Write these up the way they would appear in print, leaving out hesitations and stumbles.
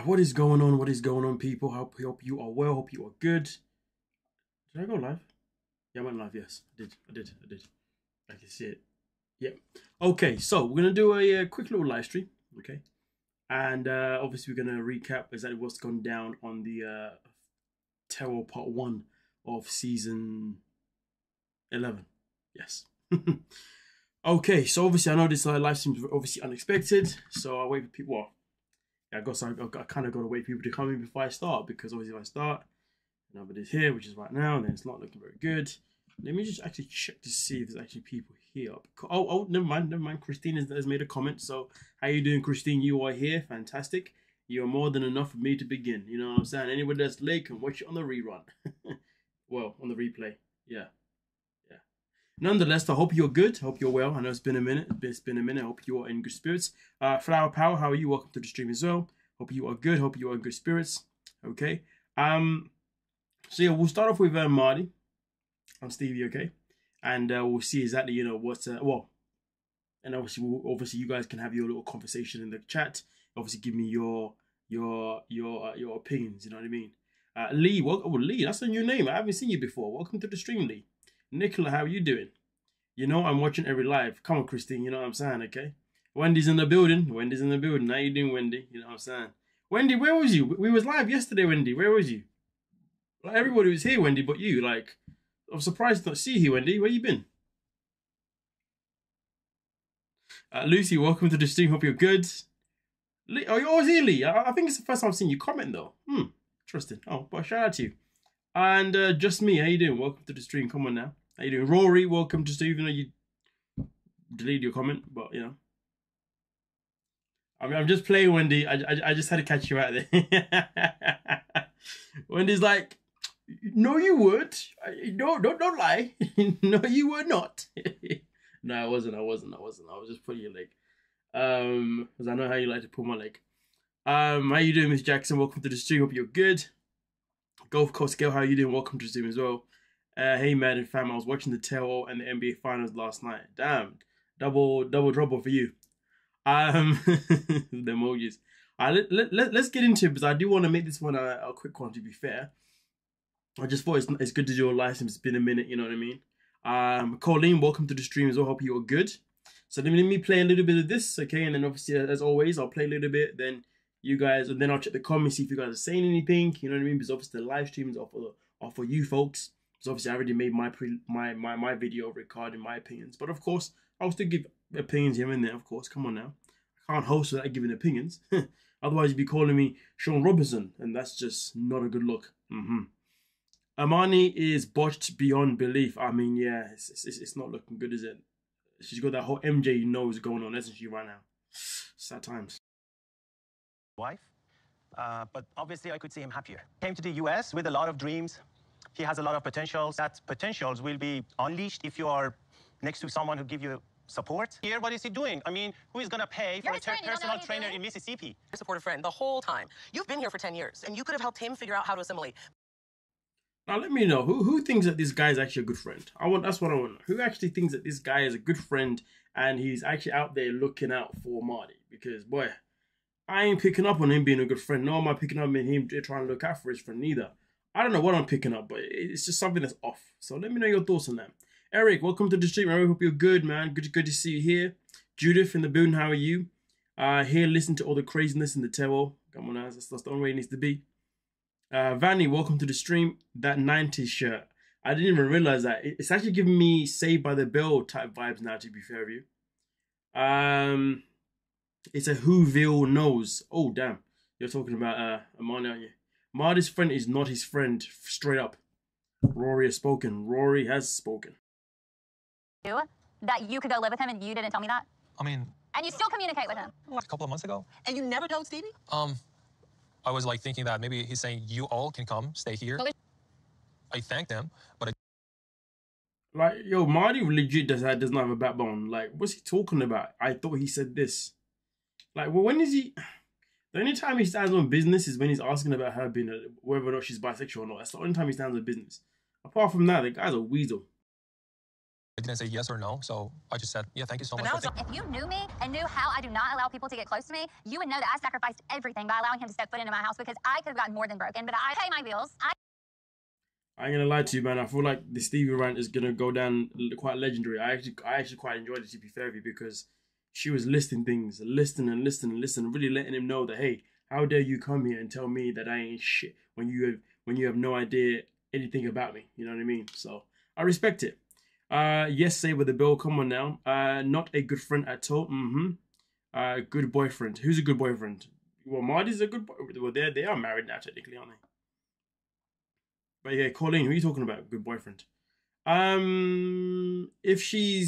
What is going on? What is going on, people? Hope you are well. Hope you are good. Did I go live? Yeah, I went live. Yes, I did. I can see it. Yep. Okay, so we're gonna do a quick little live stream. Okay, and obviously we're gonna recap exactly what's gone down on the Terror Part 1 of Season 11. Yes. Okay, so obviously I know this live stream is obviously unexpected, so I'll wait for people. Well, I kind of got to wait for people to come in before I start, because obviously if I start, nobody's here, which is right now, and then it's not looking very good. Let me just actually check to see if there's actually people here. Oh, never mind. Christine has made a comment. So, how you doing, Christine? You are here. Fantastic. You are more than enough for me to begin. You know what I'm saying? Anybody that's late can watch it on the rerun. Well, on the replay. Yeah. Nonetheless, I hope you're good. I hope you're well. I know it's been a minute. It's been a minute. I hope you are in good spirits. Flower Power, how are you? Welcome to the stream as well. Hope you are good. Hope you are in good spirits. Okay. So yeah, we'll start off with Marty. I'm Stevie. Okay, and we'll see exactly what's well, and obviously you guys can have your little conversation in the chat. Obviously, give me your opinions. You know what I mean? Lee, Lee, that's a new name. I haven't seen you before. Welcome to the stream, Lee. Nicola, how are you doing? You know I'm watching every live. Come on, Christine. You know what I'm saying, okay? Wendy's in the building. How you doing, Wendy? You know what I'm saying? Wendy, where was you? We was live yesterday, Wendy. Where was you? Like, everybody was here, Wendy, but you. Like, I'm surprised to not see you, Wendy. Where you been? Lucy, welcome to the stream. Hope you're good. Lee, oh, you're always here, Lee. I think it's the first time I've seen you comment, though. Interesting. Oh, but shout out to you. And just me, how you doing? Welcome to the stream. Come on now. How you doing? Rory, welcome to the stream, even though you deleted your comment, but I mean, I'm just playing, Wendy. I just had to catch you out there. Wendy's like, no, you would. No, don't lie. No, you were not. No, I wasn't. I was just putting your leg. Because I know how you like to pull my leg. How you doing, Miss Jackson? Welcome to the stream. Hope you're good. Gulf Coast Girl, how you doing? Welcome to the stream as well. Hey, Madden fam, I was watching the Terror and the NBA Finals last night. Damn, double trouble for you. The emojis. Let's get into it, because I do want to make this one a quick one, to be fair. I just thought it's good to do a live stream. It's been a minute, you know what I mean? Colleen, welcome to the stream as well. Hope you are good. So let me play a little bit of this, okay? And then obviously, as always, I'll play a little bit. Then you guys, and then I'll check the comments, see if you guys are saying anything. You know what I mean? Because obviously the live streams are for you folks. Because obviously I already made my video regarding my opinions. But of course, I'll still give opinions here and there. Of course, come on now. I can't host without giving opinions. Otherwise, you'd be calling me Sean Robinson, and that's just not a good look. Amani is botched beyond belief. I mean, yeah, it's not looking good, is it? She's got that whole MJ nose going on, hasn't she, right now? Sad times. Wife, but obviously I could see him happier. Came to the US with a lot of dreams. He has a lot of potentials. That potentials will be unleashed if you are next to someone who give you support. Here, what is he doing? I mean, who is gonna pay for a personal trainer in Mississippi? I support a friend the whole time. You've been here for 10 years, and you could have helped him figure out how to assimilate. Now let me know who thinks that this guy is actually a good friend. That's what I want to know. Who actually thinks that this guy is a good friend and he's actually out there looking out for Marty? Because boy, I ain't picking up on him being a good friend. Nor am I picking up on him trying to look out for his friend neither. I don't know what I'm picking up, but it's just something that's off. So let me know your thoughts on that. Eric, welcome to the stream. I hope you're good, man. Good to see you here. Judith in the building, how are you? Here, listen to all the craziness in the Terror. Come on, that's the only way it needs to be. Vanny, welcome to the stream. That 90s shirt, I didn't even realize that. It's actually giving me Saved by the Bell type vibes now, to be fair with you. It's a Whoville nose. Oh, damn. You're talking about Amani, aren't you? Marty's friend is not his friend, straight up. Rory has spoken. Rory has spoken. That you could go live with him and you didn't tell me that? I mean... And you still communicate with him? A couple of months ago. And you never told Stevie? I was like thinking that maybe he's saying you all can come, stay here. I thanked him, but I... Like, yo, Marty legit does not have a backbone. Like, what's he talking about? I thought he said this. Like, well, when is he... The only time he stands on business is when he's asking about her being whether or not she's bisexual or not. That's the only time he stands on business. Apart from that, the guy's a weasel. didn't say yes or no, so I just said, yeah, thank you so But much. now For it's If you knew me and knew how I do not allow people to get close to me, you would know that I sacrificed everything by allowing him to step foot into my house because I could have gotten more than broken, but I pay my bills. I ain't gonna lie to you, man. I feel like the Stevie rant is gonna go down quite legendary. I actually quite enjoyed it, to be fair with you, because she was listing things, listening, really letting him know that, hey, how dare you come here and tell me that I ain't shit when you have no idea anything about me. You know what I mean? So I respect it. Yes, say with the bill. Come on now. Not a good friend at all. Good boyfriend. Who's a good boyfriend? Well, Marty's a good boy. Well, they are married now, technically, aren't they? But yeah, Colleen, who are you talking about? Good boyfriend. If she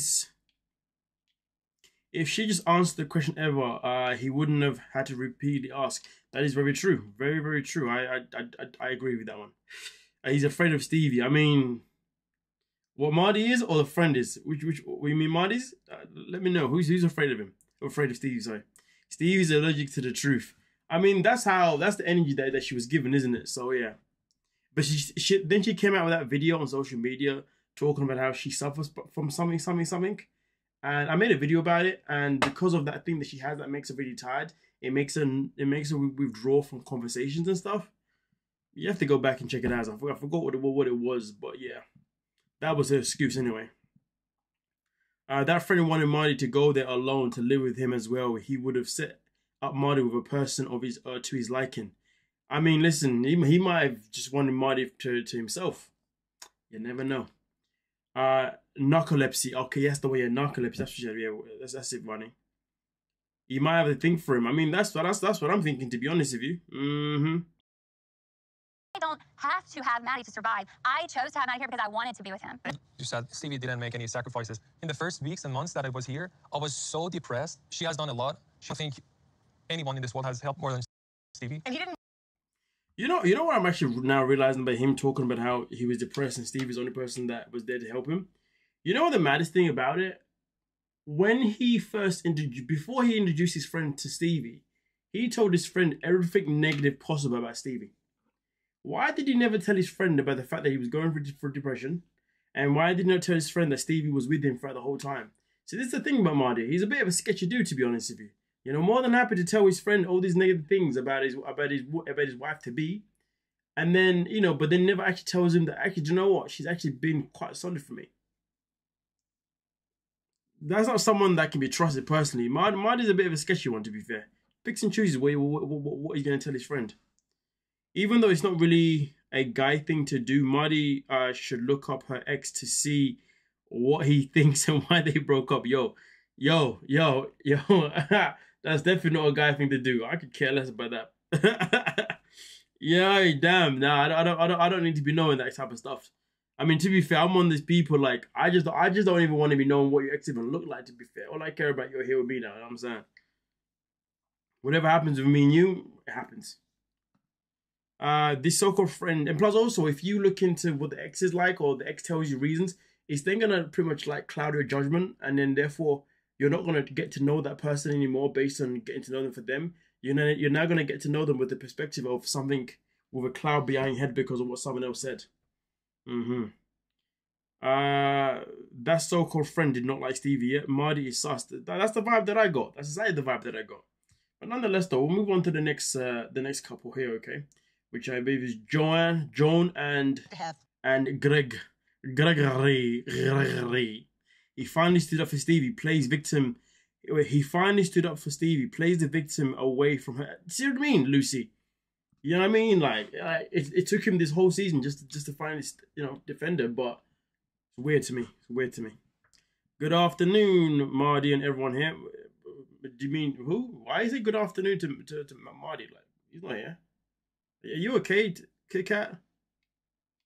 just answered the question ever, he wouldn't have had to repeatedly ask. That is very true. Very, very true. I agree with that one. He's afraid of Stevie. I mean, what Marty is or the friend is? Which you mean Marty's? Let me know. Who's afraid of him? Afraid of Stevie, sorry. Stevie's allergic to the truth. I mean, that's the energy that she was given, isn't it? So yeah. But then she came out with that video on social media talking about how she suffers from something. And I made a video about it. And because of that thing that she has that makes her really tired, it makes her withdraw from conversations and stuff. You have to go back and check it out. I forgot what it was, but yeah, that was her excuse anyway. That friend wanted Marty to go there alone to live with him as well. He would have set up Marty with a person of his to his liking. I mean, listen, he might have just wanted Marty to himself. You never know. Narcolepsy. Okay, that's the way. Narcolepsy. That's what she said. Yeah, that's it, Ronnie. You might have a thing for him. I mean, that's what I'm thinking, to be honest with you. I don't have to have Maddie to survive. I chose to have Maddie here because I wanted to be with him. you said Stevie didn't make any sacrifices. In the first weeks and months that I was here, I was so depressed. She has done a lot. I think anyone in this world has helped more than Stevie. And he didn't. You know what I'm actually now realizing about him talking about how he was depressed and Stevie's the only person that was there to help him. You know what the maddest thing about it? When he before he introduced his friend to Stevie, he told his friend everything negative possible about Stevie. Why did he never tell his friend about the fact that he was going through depression? And why did he not tell his friend that Stevie was with him throughout the whole time? So this is the thing about Marty. He's a bit of a sketchy dude, to be honest with you. You know, more than happy to tell his friend all these negative things about his wife to be, and then but then never actually tells him that actually, do you know what? She's actually been quite solid for me. That's not someone that can be trusted personally. Marty's a bit of a sketchy one, to be fair. Picks and chooses what he's going to tell his friend. Even though it's not really a guy thing to do, Marty should look up her ex to see what he thinks and why they broke up. Yo. That's definitely not a guy thing to do. I could care less about that. Yeah, damn. Nah, I don't need to be knowing that type of stuff. I mean, to be fair, I'm one of these people, like, I just don't even want to be knowing what your ex even look like, to be fair. All I care about, you're here with me now, you know what I'm saying? Whatever happens with me and you, it happens. This so-called friend, and plus also, if you look into what the ex is like, or the ex tells you reasons, it's then gonna pretty much like cloud your judgment, and then therefore, you're not gonna get to know that person anymore based on getting to know them for them. You're now gonna get to know them with the perspective of something with a cloud behind your head because of what someone else said. That so-called friend did not like Stevie yet. Marty is sus. That's the vibe that I got. That's exactly the vibe that I got. But nonetheless, though, we'll move on to the next couple here, okay? Which I believe is Joan and Gregory. He finally stood up for Stevie. Plays victim. He finally stood up for Stevie. Plays the victim away from her. See what I mean, Lucy? You know what I mean? Like it took him this whole season just to finally defend her, but it's weird to me. It's weird to me. Good afternoon, Marty and everyone here. Do you mean who? Why is it good afternoon to Marty? Like, he's not here. Are you okay, Kit Kat?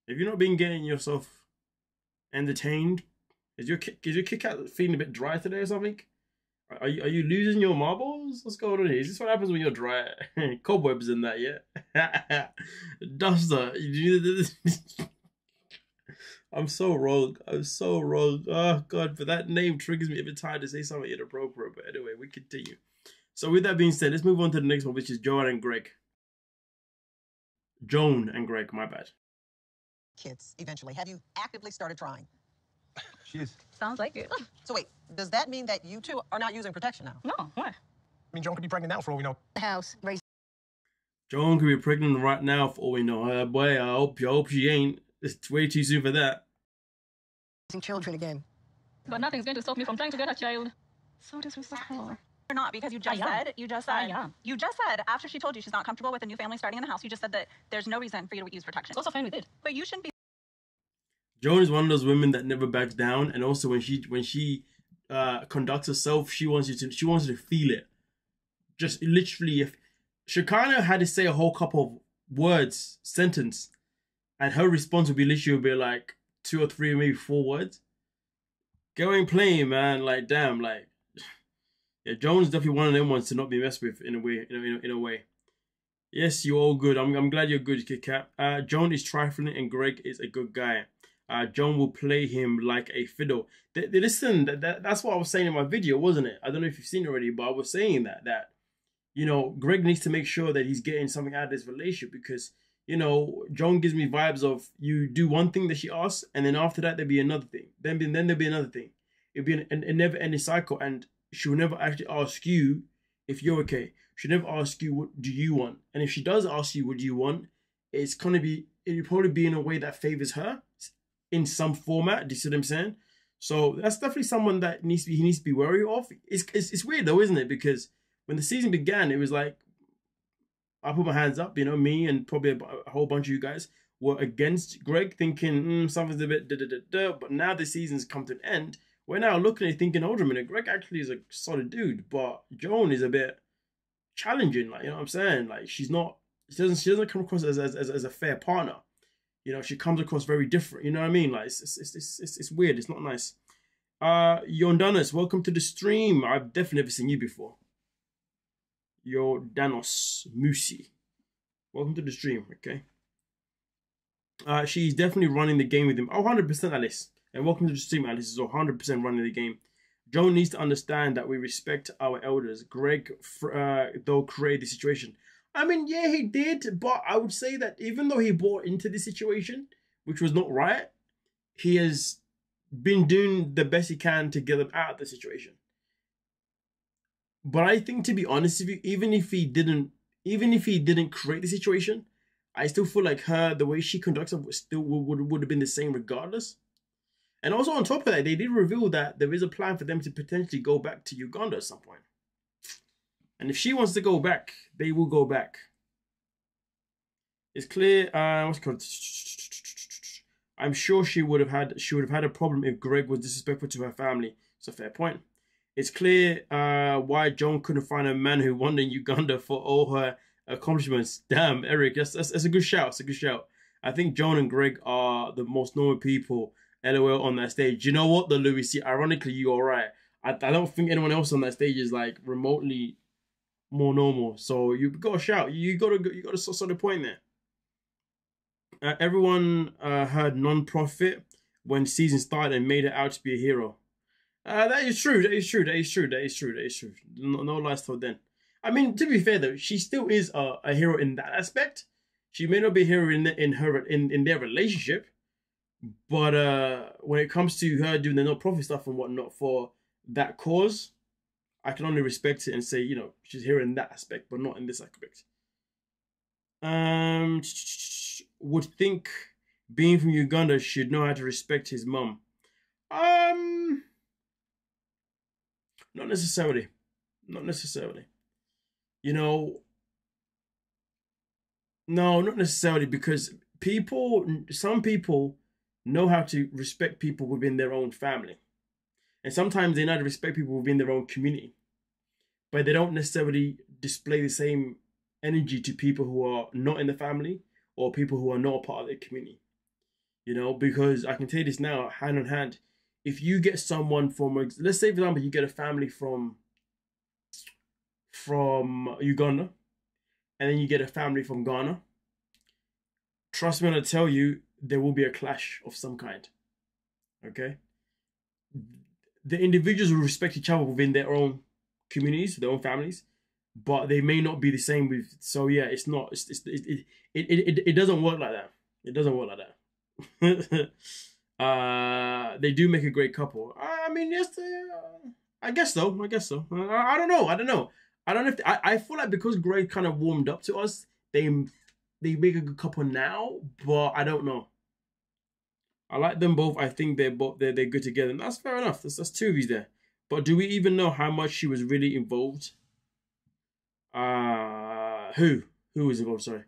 Have you not been getting yourself entertained? Is your Kit Kat feeling a bit dry today or something? Are you losing your marbles? What's going on here? Is this what happens when you're dry? Cobwebs in that, yeah? Duster. I'm so wrong. I'm so wrong. Oh, God, but that name triggers me every time to say something inappropriate. But anyway, we continue. So with that being said, let's move on to the next one, which is Joan and Greg. Joan and Greg, my bad. Kids, eventually. Have you actively started trying? She is. Sounds like it. So wait, does that mean that you two are not using protection now? No, what? I mean, Joan could be pregnant now for all we know. House, raising Joan could be pregnant right now for all we know. Boy, I hope she ain't. It's way too soon for that. children again. But nothing's going to stop me from trying to get a child. So disrespectful. Or not, because you just said after she told you she's not comfortable with a new family starting in the house, you just said that there's no reason for you to use protection. It's also fine with it. But you shouldn't be. Joan is one of those women that never backs down, and also when she conducts herself, she wants you to feel it. Just literally, if Shekinah had to say a whole couple of words, sentence, and her response would be literally like 2 or 3, maybe 4 words. Going playing, man, like damn, like yeah, Joan's definitely one of them ones to not be messed with in a way, in a way. Yes, you're all good. I'm glad you're good, Kit Kat. Joan is trifling and Greg is a good guy. Joan will play him like a fiddle. Listen, that's what I was saying in my video, wasn't it? I don't know if you've seen it already, but I was saying that you know, Greg needs to make sure that he's getting something out of this relationship, because you know, Joan gives me vibes of you do one thing that she asks, and then after that there'll be another thing. Then there'll be another thing. It'll be a never-ending cycle, and she'll never actually ask you if you're okay. She'll never ask you what do you want, and if she does ask you what do you want, it'll probably be in a way that favors her in some format. Do you see what I'm saying? So that's definitely someone that he needs to be wary of. It's weird though, isn't it? Because when the season began, it was like I put my hands up, you know, me and probably a whole bunch of you guys were against Greg, thinking something's a bit but now the season's come to an end. We're now looking at it thinking, hold on a minute, Greg actually is a solid dude, but Joan is a bit challenging, like, you know what I'm saying? Like, she doesn't come across as a fair partner. You know, she comes across very different, you know what I mean? Like, it's weird, it's not nice. Yondanos, welcome to the stream. I've definitely never seen you before. Yordanos Musi, welcome to the stream, okay? She's definitely running the game with him. Oh, 100% Alice. And welcome to the stream, Alice is 100% running the game. Joan needs to understand that we respect our elders. Greg, though, created the situation. I mean, yeah, he did, but I would say that even though he bought into the situation, which was not right, he has been doing the best he can to get them out of the situation. But I think, to be honest with you, even if he didn't create the situation, I still feel like the way she conducts it would have been the same regardless. And also on top of that, they did reveal that there is a plan for them to potentially go back to Uganda at some point. And if she wants to go back, they will go back. It's clear. What's it called? I'm sure she would have had a problem if Greg was disrespectful to her family. It's a fair point. It's clear why Joan couldn't find a man who won in Uganda for all her accomplishments. Damn, Eric, that's a good shout. It's a good shout. I think Joan and Greg are the most normal people, LOL, on that stage. You know what, though, Louis? See, ironically, you're right. I don't think anyone else on that stage is like remotely more normal. So you got to shout. You got to sort of point there. Everyone heard non-profit when season started and made her out to be a hero. That is true. That is true. No lies told then. I mean, to be fair though, she still is a hero in that aspect. She may not be a hero in their relationship, but when it comes to her doing the non-profit stuff and whatnot for that cause, I can only respect it and say, you know, she's here in that aspect, but not in this aspect. Would think being from Uganda should know how to respect his mum. Not necessarily. Not necessarily. You know, no, not necessarily, because some people know how to respect people within their own family. And sometimes they know how to respect people within their own community. But they don't necessarily display the same energy to people who are not in the family or people who are not a part of their community. You know, because I can tell you this now, hand on hand. If you get someone from, let's say, for example, you get a family from Uganda, and then you get a family from Ghana, trust me when I tell you, there will be a clash of some kind. Okay? The individuals will respect each other within their own communities, their own families, but they may not be the same with. So yeah, it's not. It doesn't work like that. It doesn't work like that. They do make a great couple. I mean, yes, I guess so. I guess so. I don't know. I don't know. I don't know if I feel like because Grey kind of warmed up to us, they make a good couple now, but I don't know. I like them both. I think they're good together, and that's fair enough. That's two of you there. But do we even know how much she was really involved? Who was involved? Sorry,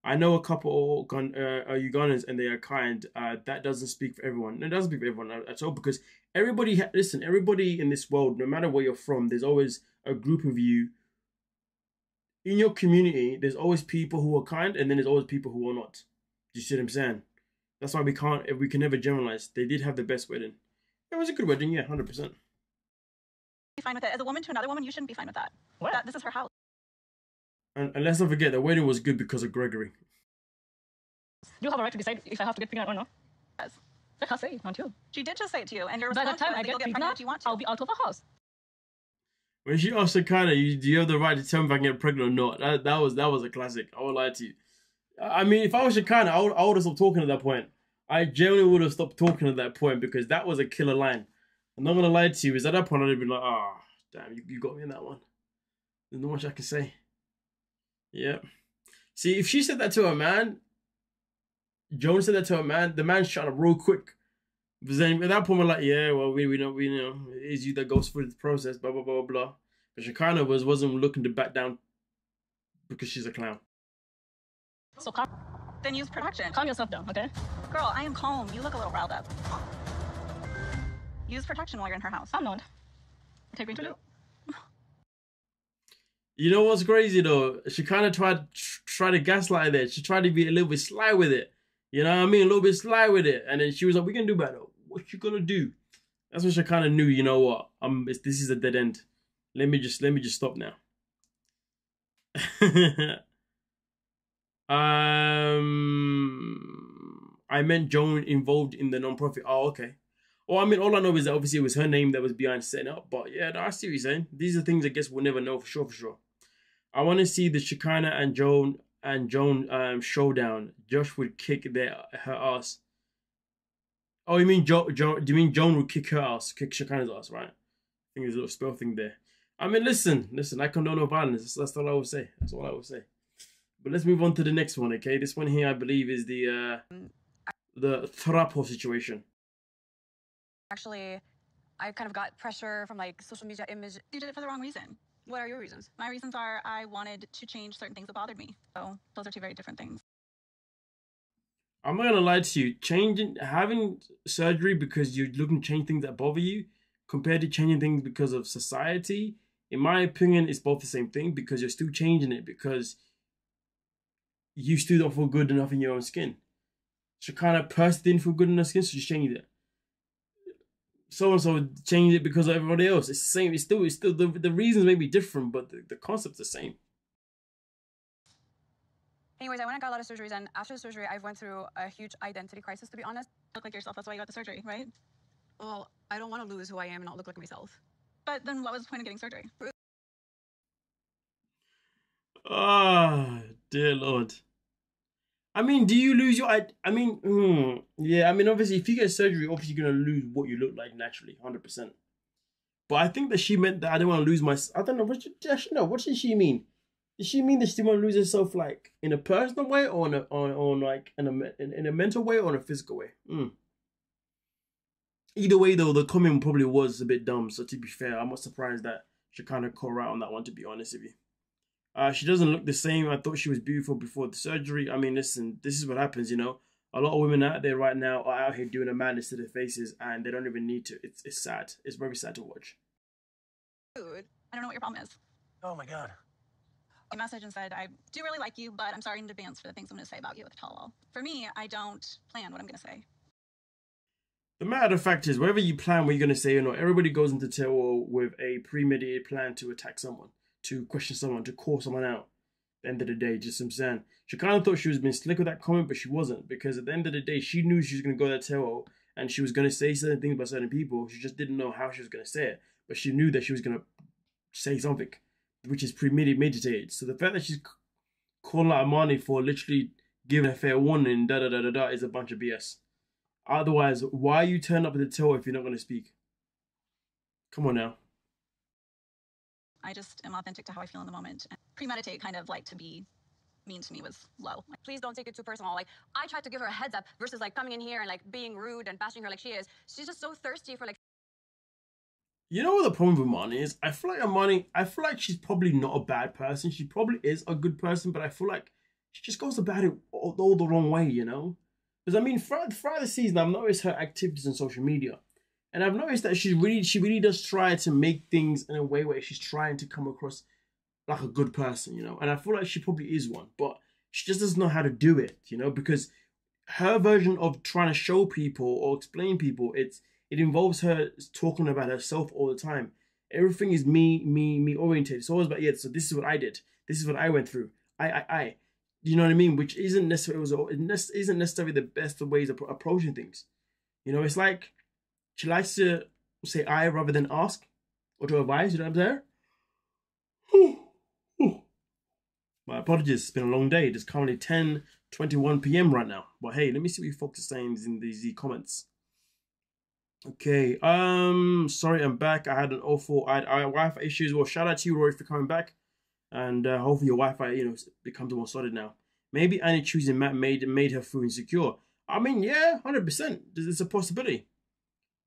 I know a couple are Ugandans, and they are kind. That doesn't speak for everyone. It doesn't speak for everyone at all, because everybody listen. Everybody in this world, no matter where you're from, there's always a group of you. In your community, there's always people who are kind, and then there's always people who are not. Do you see what I'm saying? That's why we can never generalize. They did have the best wedding. It was a good wedding, yeah, 100%. Be fine with it. As a woman to another woman, you shouldn't be fine with that. What? This is her house. And let's not forget, the wedding was good because of Gregory. You have a right to decide if I have to get pregnant or not. Yes. Let her say it, not you. She did just say it to you, and your By the response time was I that get you'll get pregnant pregnant, if you want to. I'll be out of the house. When she asked Shekinah, do you have the right to tell me if I can get pregnant or not? That was a classic. I won't lie to you. I mean, if I was Shekinah, I would have stopped talking at that point. I genuinely would have stopped talking at that point, because that was a killer line. I'm not gonna lie to you. Is at that point I'd have been like, oh, damn, you got me in that one. There's not much I can say. Yeah. See, if she said that to a man, Joan said that to a man, the man shut up real quick. But then at that point, we're like, yeah, well, we know, it is you that goes through the process, blah, blah, blah, blah. But Shekinah wasn't looking to back down because she's a clown. So calm Then use protection. yourself down, okay? Girl, I am calm. You look a little riled up. Use protection while you're in her house. I'm not. Take me to do. You know what's crazy though? She kind of tried to gaslight it. She tried to be a little bit sly with it. You know what I mean? A little bit sly with it. And then she was like, "We can do better. What you gonna do?" That's when she kind of knew. You know what? This is a dead end. Let me just stop now. I meant Joan involved in the non-profit. Oh, okay. Well, I mean, all I know is that obviously it was her name that was behind setting up. But yeah, no, I see what you're saying. These are things I guess we'll never know for sure. I want to see the Shekinah and Joan showdown. Josh would kick her ass. Oh, you mean do you mean Joan would kick her ass, kick Shekinah's ass, right? I think there's a little spell thing there. I mean, listen, I condone no violence. That's all I would say. That's all I would say. But let's move on to the next one, okay? This one here, I believe, is the Thrapo situation. Actually, I kind of got pressure from like social media image. You did it for the wrong reason. What are your reasons? My reasons are I wanted to change certain things that bothered me. So those are two very different things. I'm not gonna lie to you. Having surgery because you're looking to change things that bother you, compared to changing things because of society, in my opinion, it's both the same thing, because you're still changing it because you still don't feel good enough in your own skin. She kind of personally didn't feel good in her skin, so she changed it. So-and-so changed it because of everybody else. It's the same. It's still the reasons may be different, but the concept's the same. Anyways, I went and got a lot of surgeries, and after the surgery, I went through a huge identity crisis, to be honest. Look like yourself. That's why you got the surgery, right? Well, I don't want to lose who I am and not look like myself. But then what was the point of getting surgery? Ah, dear Lord. I mean, do you lose your... yeah, I mean, obviously, if you get surgery, obviously you're going to lose what you look like naturally, 100%. But I think that she meant that I don't want to lose my... I don't know, what did she mean? Did she mean that she want to lose herself, like, in a personal way, or in a mental way, or in a physical way? Either way, though, the comment probably was a bit dumb, so to be fair, I'm not surprised that she kind of caught out on that one, to be honest with you. She doesn't look the same. I thought she was beautiful before the surgery. I mean, listen, this is what happens, you know. A lot of women out there right now are out here doing a madness to their faces, and they don't even need to. It's sad. It's very sad to watch. Dude, I don't know what your problem is. Oh my God. A message and said, I do really like you, but I'm sorry in advance for the things I'm going to say about you at the tell-all. For me, I don't plan what I'm going to say. The matter of fact is, whether you plan what you're going to say or not, everybody goes into tell-all with a premeditated plan to attack someone, to question someone, to call someone out. At the end of the day, just some sand. She kind of thought she was being slick with that comment, but she wasn't, because at the end of the day, she knew she was going to go to that tell-all, and she was going to say certain things about certain people. She just didn't know how she was going to say it, but she knew that she was going to say something, which is premeditated. So the fact that she's calling out Armani for literally giving a fair warning, is a bunch of BS. Otherwise, why you turn up at the till if you're not going to speak? Come on now. I just am authentic to how I feel in the moment. And premeditate, kind of like to be mean to me, was low. Please don't take it too personal. Like, I tried to give her a heads up versus like coming in here and like being rude and bashing her like she is. She's just so thirsty for like. You know what the problem with Armani is? I feel like she's probably not a bad person. She probably is a good person, but I feel like she just goes about it all the wrong way, you know? Because I mean, throughout the season, I've noticed her activities on social media. And I've noticed that she really does try to make things in a way where she's trying to come across like a good person, you know? And I feel like she probably is one, but she just doesn't know how to do it, you know? Because her version of trying to show people or explain people, it involves her talking about herself all the time. Everything is me oriented. It's always about, yeah, so this is what I did. This is what I went through. I. You know what I mean? Which isn't necessarily the best of ways of approaching things. You know, it's like she likes to say I rather than ask or to advise. You know what I'm saying? My apologies. It's been a long day. It's currently 10:21 p.m. right now. But hey, let me see what you folks are saying in these comments. Okay. Sorry, I'm back. I had an awful Wi-Fi issues. Well, shout out to you, Rory, for coming back. And hopefully your Wi-Fi, you know, becomes more solid now. Maybe Annie choosing Matt made her feel insecure. I mean, yeah, 100%. There's a possibility.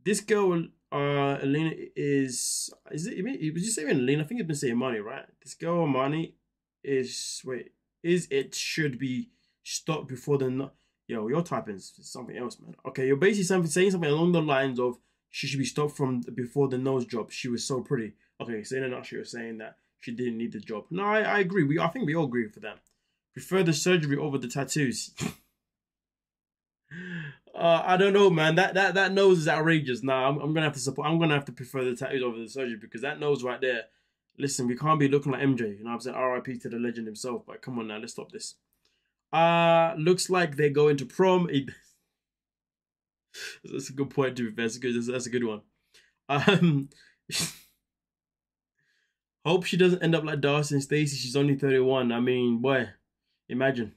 This girl, Elena, was you saying Elena? I think you've been saying Money, right? This girl, Money, should be stopped before the. Yo, you're typing something else, man. Okay, you're basically saying something along the lines of she should be stopped from before the nose job. She was so pretty. Okay, so in a nutshell, you're saying that she didn't need the job. No, I agree. I think we all agree for that. Prefer the surgery over the tattoos. I don't know, man. That nose is outrageous. Nah, I'm gonna have to support. I'm gonna have to prefer the tattoos over the surgery because that nose right there. Listen, we can't be looking like MJ. You know what I'm saying? R.I.P. to the legend himself. But come on now, let's stop this. Looks like they're going to prom. That's a good point to be fair. That's a good one. Hope she doesn't end up like Darcy and Stacey. She's only 31. I mean, boy, imagine.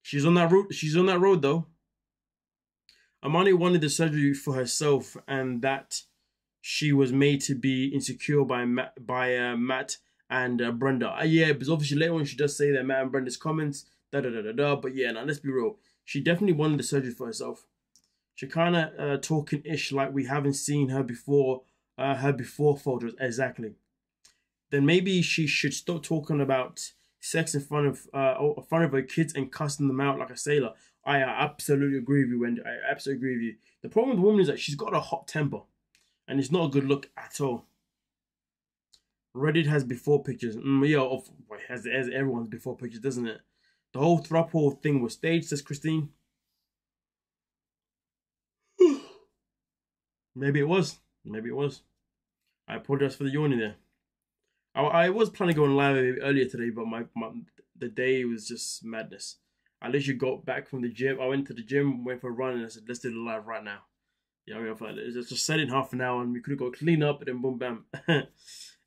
She's on that route. She's on that road though. Amani wanted the surgery for herself, and that she was made to be insecure by Matt and Brenda. Yeah, because obviously later on she does say that Matt and Brenda's comments. But yeah, now let's be real. She definitely wanted the surgery for herself. Shekinah talking ish like we haven't seen her before. Her before photos exactly. Then maybe she should stop talking about sex in front of her kids and cussing them out like a sailor. I absolutely agree with you, Wendy. I absolutely agree with you. The problem with the woman is that she's got a hot temper, and it's not a good look at all. Reddit has before pictures. Has everyone's before pictures, doesn't it? The whole throuple thing was staged, says Christine. Maybe it was. Maybe it was. I apologize for the yawning there. I was planning on going live earlier today, but the day was just madness. I literally got back from the gym. I went to the gym, went for a run, and I said, let's do the live right now. Yeah, I mean, I thought it's just set in half an hour, and we could have got clean up, and then boom, bam.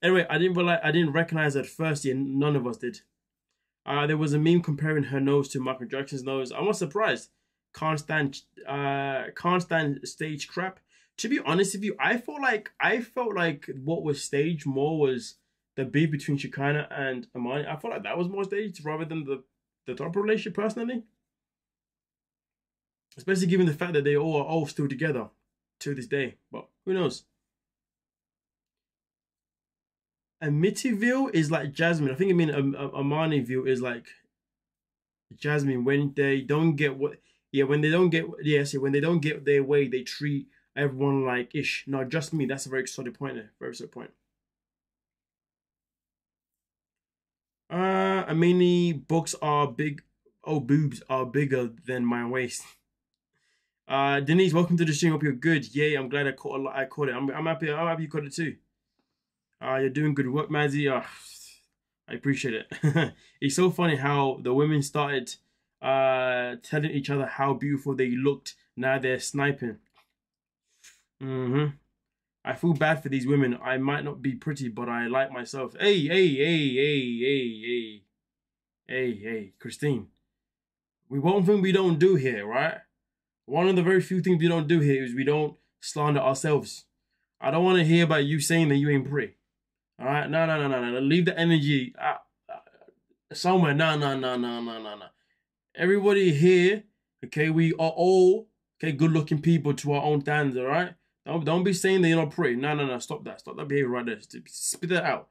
Anyway, I didn't recognize her at first. Yeah, none of us did. There was a meme comparing her nose to Michael Jackson's nose. I was surprised. Can't stand stage crap. To be honest with you, I felt like what was staged more was the beef between Shekinah and Amani. I felt like that was more staged rather than the top relationship personally. Especially given the fact that they all are all still together to this day. But who knows? Amityville is like Jasmine. I think I mean Amani'ville is like Jasmine when they don't get what. Yeah, when they don't get when they don't get their way, they treat everyone like ish. No, just me. That's a very solid point there. Very solid point. Amini books are big. Oh, boobs are bigger than my waist. Denise, welcome to the stream. Hope you're good. Yay, I'm glad I caught it. I'm happy. I'm happy you caught it too. You're doing good work, Mazzy. I appreciate it. It's so funny how the women started telling each other how beautiful they looked. Now they're sniping. I feel bad for these women. I might not be pretty, but I like myself. Hey, Christine. One thing we don't do here, right? One of the very few things we don't do here is we don't slander ourselves. I don't want to hear about you saying that you ain't pretty. All right? No. Leave the energy somewhere. No. Everybody here, okay, we are all, okay, good-looking people to our own standards, all right? Don't be saying that you're not pretty. No. Stop that. Stop that behavior right there. Spit that out.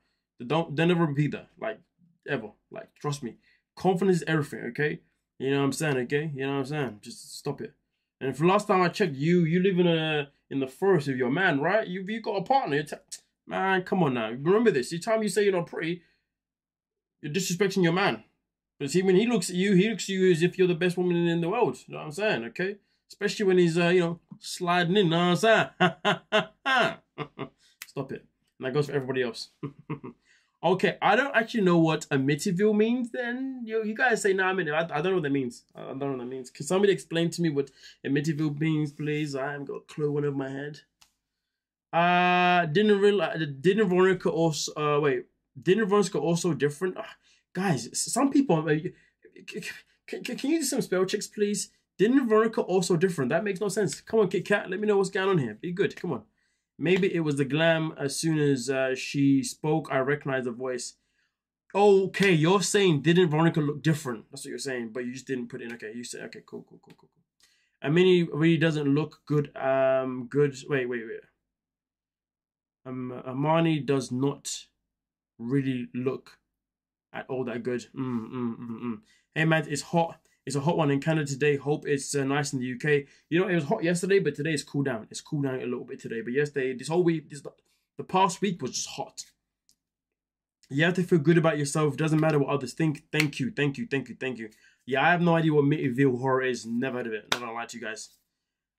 Don't ever repeat that. Like, ever. Like, trust me. Confidence is everything, okay? You know what I'm saying, okay? You know what I'm saying? Just stop it. And for last time I checked, you live in the forest with your man, right? You got a partner. Man, come on now. Remember this. Each time you say you're not pretty, you're disrespecting your man. Because when he looks at you as if you're the best woman in the world. You know what I'm saying, okay? Especially when he's, sliding in. You know what I'm saying? Stop it. And that goes for everybody else. Okay, I don't actually know what Amityville means then. You guys say, no, I don't know what that means. I don't know what that means. Can somebody explain to me what Amityville means, please? I haven't got a clue one over my head. Didn't Veronica also different? Guys, some people, can you do some spell checks, please? Didn't Veronica also different? That makes no sense. Come on, Kit Kat, let me know what's going on here. Be good, come on. Maybe it was the glam. As soon as she spoke, I recognized the voice. Okay, you're saying didn't Veronica look different? That's what you're saying, but you just didn't put in. Okay, you said okay, cool. I mean, he really doesn't look good. Wait. Armani does not really look at all that good. Hey man, it's hot. It's a hot one in Canada today. Hope it's nice in the UK. You know, it was hot yesterday, but today it's cooled down. It's cooled down a little bit today. But yesterday, this whole week, the past week was just hot. You have to feel good about yourself. Doesn't matter what others think. Thank you. Yeah, I have no idea what Amityville horror is. Never heard of it. Not gonna lie to you guys.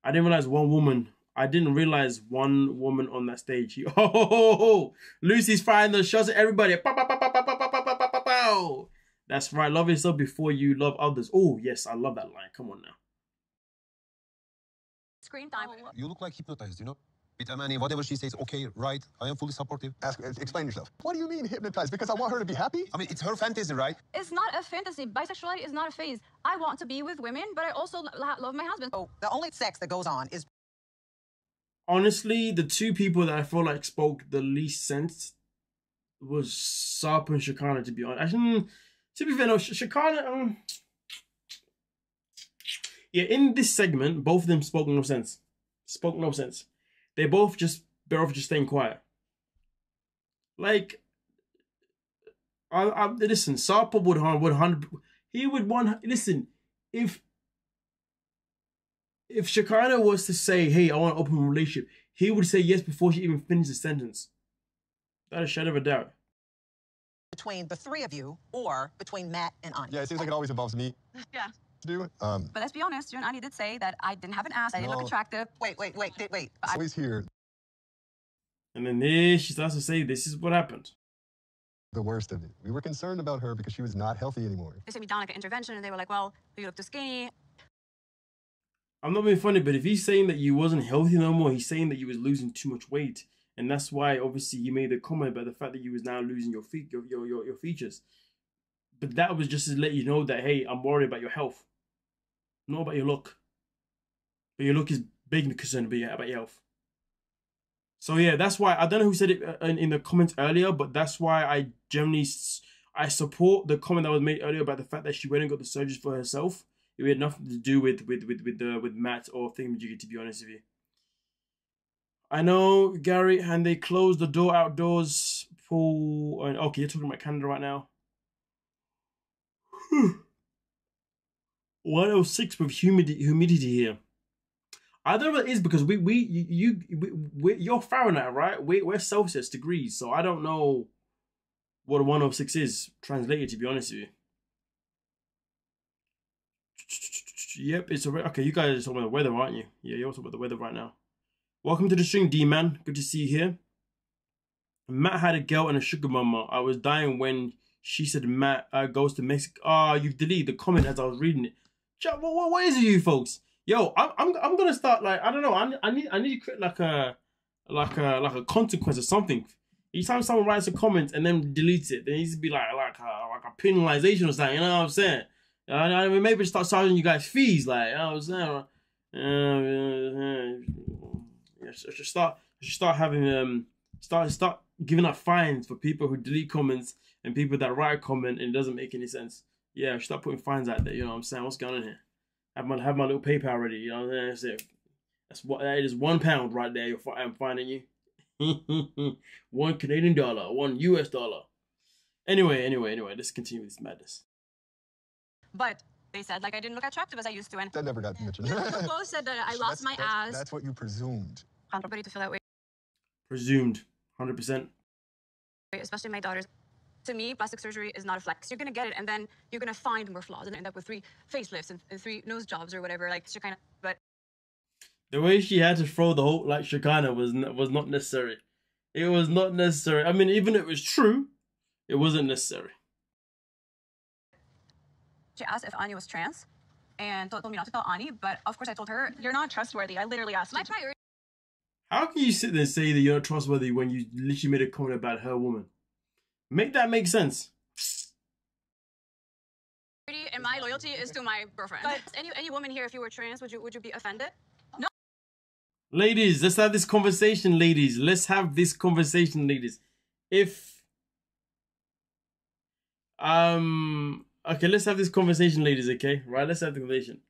I didn't realize one woman on that stage. Lucy's firing the shots at everybody. That's right. Love yourself before you love others. Oh, yes. I love that line. Come on now. Screen time. You look like hypnotized, you know? With Amani, whatever she says, okay, right, I am fully supportive. Explain yourself. What do you mean hypnotized? Because I want her to be happy? I mean, it's her fantasy, right? It's not a fantasy. Bisexuality is not a phase. I want to be with women, but I also love my husband. Oh, the only sex that goes on is... Honestly, the two people that I feel like spoke the least sense was Sarp and Shekinah, to be honest. Actually, to be fair, no, Shekinah, yeah, in this segment, both of them spoke no sense. They both just better off just staying quiet. Like, listen, Sarp would 100. He would listen. If Shekinah was to say, "Hey, I want an open relationship," he would say yes before she even finished the sentence. Without a shadow of a doubt. Between the three of you, or between Matt and Ani. Yeah, it seems like it always involves me. Yeah. To do it. But let's be honest, you and Ani did say that I didn't have an ass, I didn't look attractive. Wait. Always here. And then there she starts to say, "This is what happened." The worst of it. We were concerned about her because she was not healthy anymore. They sent me down like an intervention, and they were like, "Well, you look too skinny." I'm not being funny, but if he's saying that you wasn't healthy no more, he's saying that you was losing too much weight. And that's why, obviously, you made a comment about the fact that you was now losing your features. But that was just to let you know that, hey, I'm worried about your health. Not about your look. But your look is big concern about your health. So, yeah, that's why, I don't know who said it in the comments earlier, but that's why I support the comment that was made earlier about the fact that she went and got the surgery for herself. It had nothing to do with Matt or thingamajiggy, to be honest with you. I know, Gary, and they closed the door outdoors for... Okay, you're talking about Canada right now. 106 with humidity here. I don't know what it is because you're Fahrenheit, right? We're Celsius degrees, so I don't know what a 106 is translated, to be honest with you. Yep, it's okay. You guys are talking about the weather, aren't you? Yeah, you're talking about the weather right now. Welcome to the stream, D-Man. Good to see you here. Matt had a girl and a sugar mama. I was dying when she said Matt goes to Mexico. Ah, you deleted the comment as I was reading it. What is it, you folks? Yo, I'm gonna start like I don't know. I need to create like a consequence or something. Each time someone writes a comment and then deletes it, there needs to be like a penalization or something. You know what I'm saying? Maybe start charging you guys fees, like you know what I'm saying. Should start having start giving out fines for people who delete comments and people that write a comment and it doesn't make any sense. Yeah, start putting fines out there. You know what I'm saying? What's going on here? Have my little PayPal ready. You know what I'm saying? That is £1 right there. I'm fining you. $1 Canadian, $1 US. Anyway, let's continue with this madness. But they said like I didn't look attractive as I used to, and That never got mentioned. both said that I lost my ass. That's what you presumed. Everybody to feel that way. Presumed, 100%. Especially my daughters. To me, plastic surgery is not a flex. You're gonna get it, and then you're gonna find more flaws and end up with 3 facelifts and 3 nose jobs or whatever, like Shekinah. But the way she had to throw the whole like Shekinah was not necessary. It was not necessary. I mean, even if it was true, it wasn't necessary. She asked if Ani was trans, and told me not to tell Ani. But of course, I told her You're not trustworthy. I literally asked my you. priority. How can you sit there and say that you're not trustworthy when you literally made a comment about her woman? Make that make sense. And my loyalty is to my girlfriend. But any woman here, if you were trans, would you be offended? No. Ladies, let's have this conversation, ladies. Let's have this conversation, ladies. Okay, let's have this conversation, ladies, okay? Right, let's have the conversation.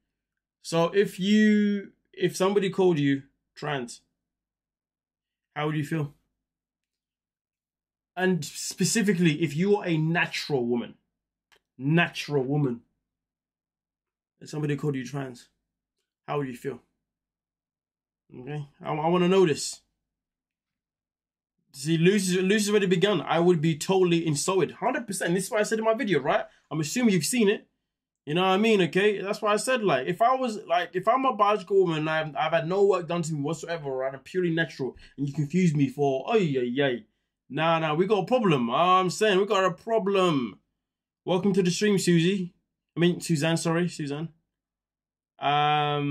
So if somebody called you trans, how would you feel? And specifically, if you are a natural woman, and somebody called you trans, how would you feel? Okay, I want to know this. See, Lucy's already begun. I would be totally insulted, 100%. This is what I said in my video, right? I'm assuming you've seen it. You know what I mean? Okay, that's why I said, like, if I'm a biological woman and I've had no work done to me whatsoever, right? I'm purely natural, and you confuse me for, oh yeah. Nah, we got a problem. I'm saying we got a problem. Welcome to the stream, Suzanne. Sorry, Suzanne. Nah,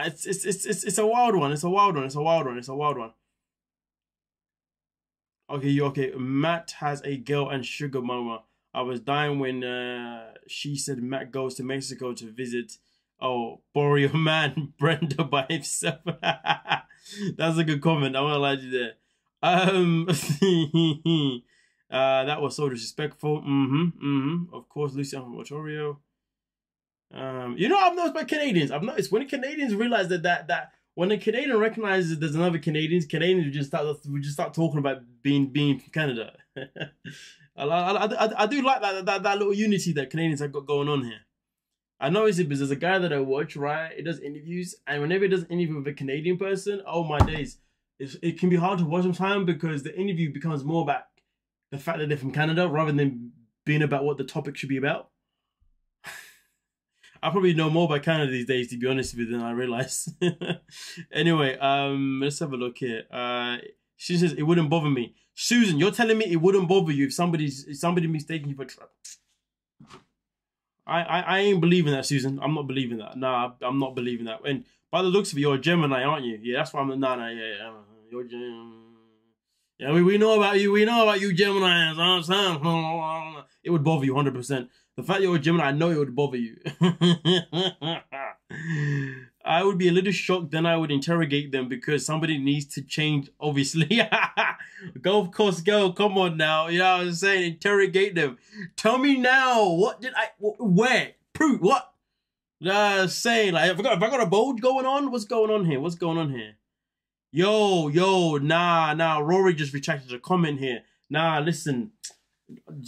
it's a wild one. It's a wild one. Okay. Matt has a girl and sugar mama. I was dying when she said Matt goes to Mexico to visit. Oh, Boreal man, Brenda by himself. That's a good comment. I won't lie to you there. That was so disrespectful. Of course, Lucy, I'm from Ontario. You know, I've noticed by Canadians. I've noticed when the Canadians realize that when a Canadian recognizes there's another Canadians would just start talking about being from Canada. I do like that little unity that Canadians have got going on here. I notice it because there's a guy that I watch, right? He does interviews, and whenever he does an interview with a Canadian person, oh my days, it can be hard to watch sometimes because the interview becomes more about the fact that they're from Canada rather than being about what the topic should be about. I probably know more about Canada these days, to be honest with you, than I realize. Anyway, let's have a look here. She says it wouldn't bother me. Susan, you're telling me it wouldn't bother you if somebody mistaking you for trap. I ain't believing that, Susan. I'm not believing that. Nah, I'm not believing that. And by the looks of it, you're a Gemini, aren't you? Yeah, that's why I'm. Nah, yeah. You're Gemini. Yeah, we know about you. We know about you, Gemini. It would bother you 100%. The fact you're a Gemini, I know it would bother you. I would be a little shocked, then I would interrogate them because somebody needs to change, obviously. Golf course girl, come on now. You know what I'm saying? Interrogate them. Tell me now, what did where? Prove, what? Saying, like, have I got a bulge going on? What's going on here? Yo, nah, Rory just retracted a comment here. Nah, listen.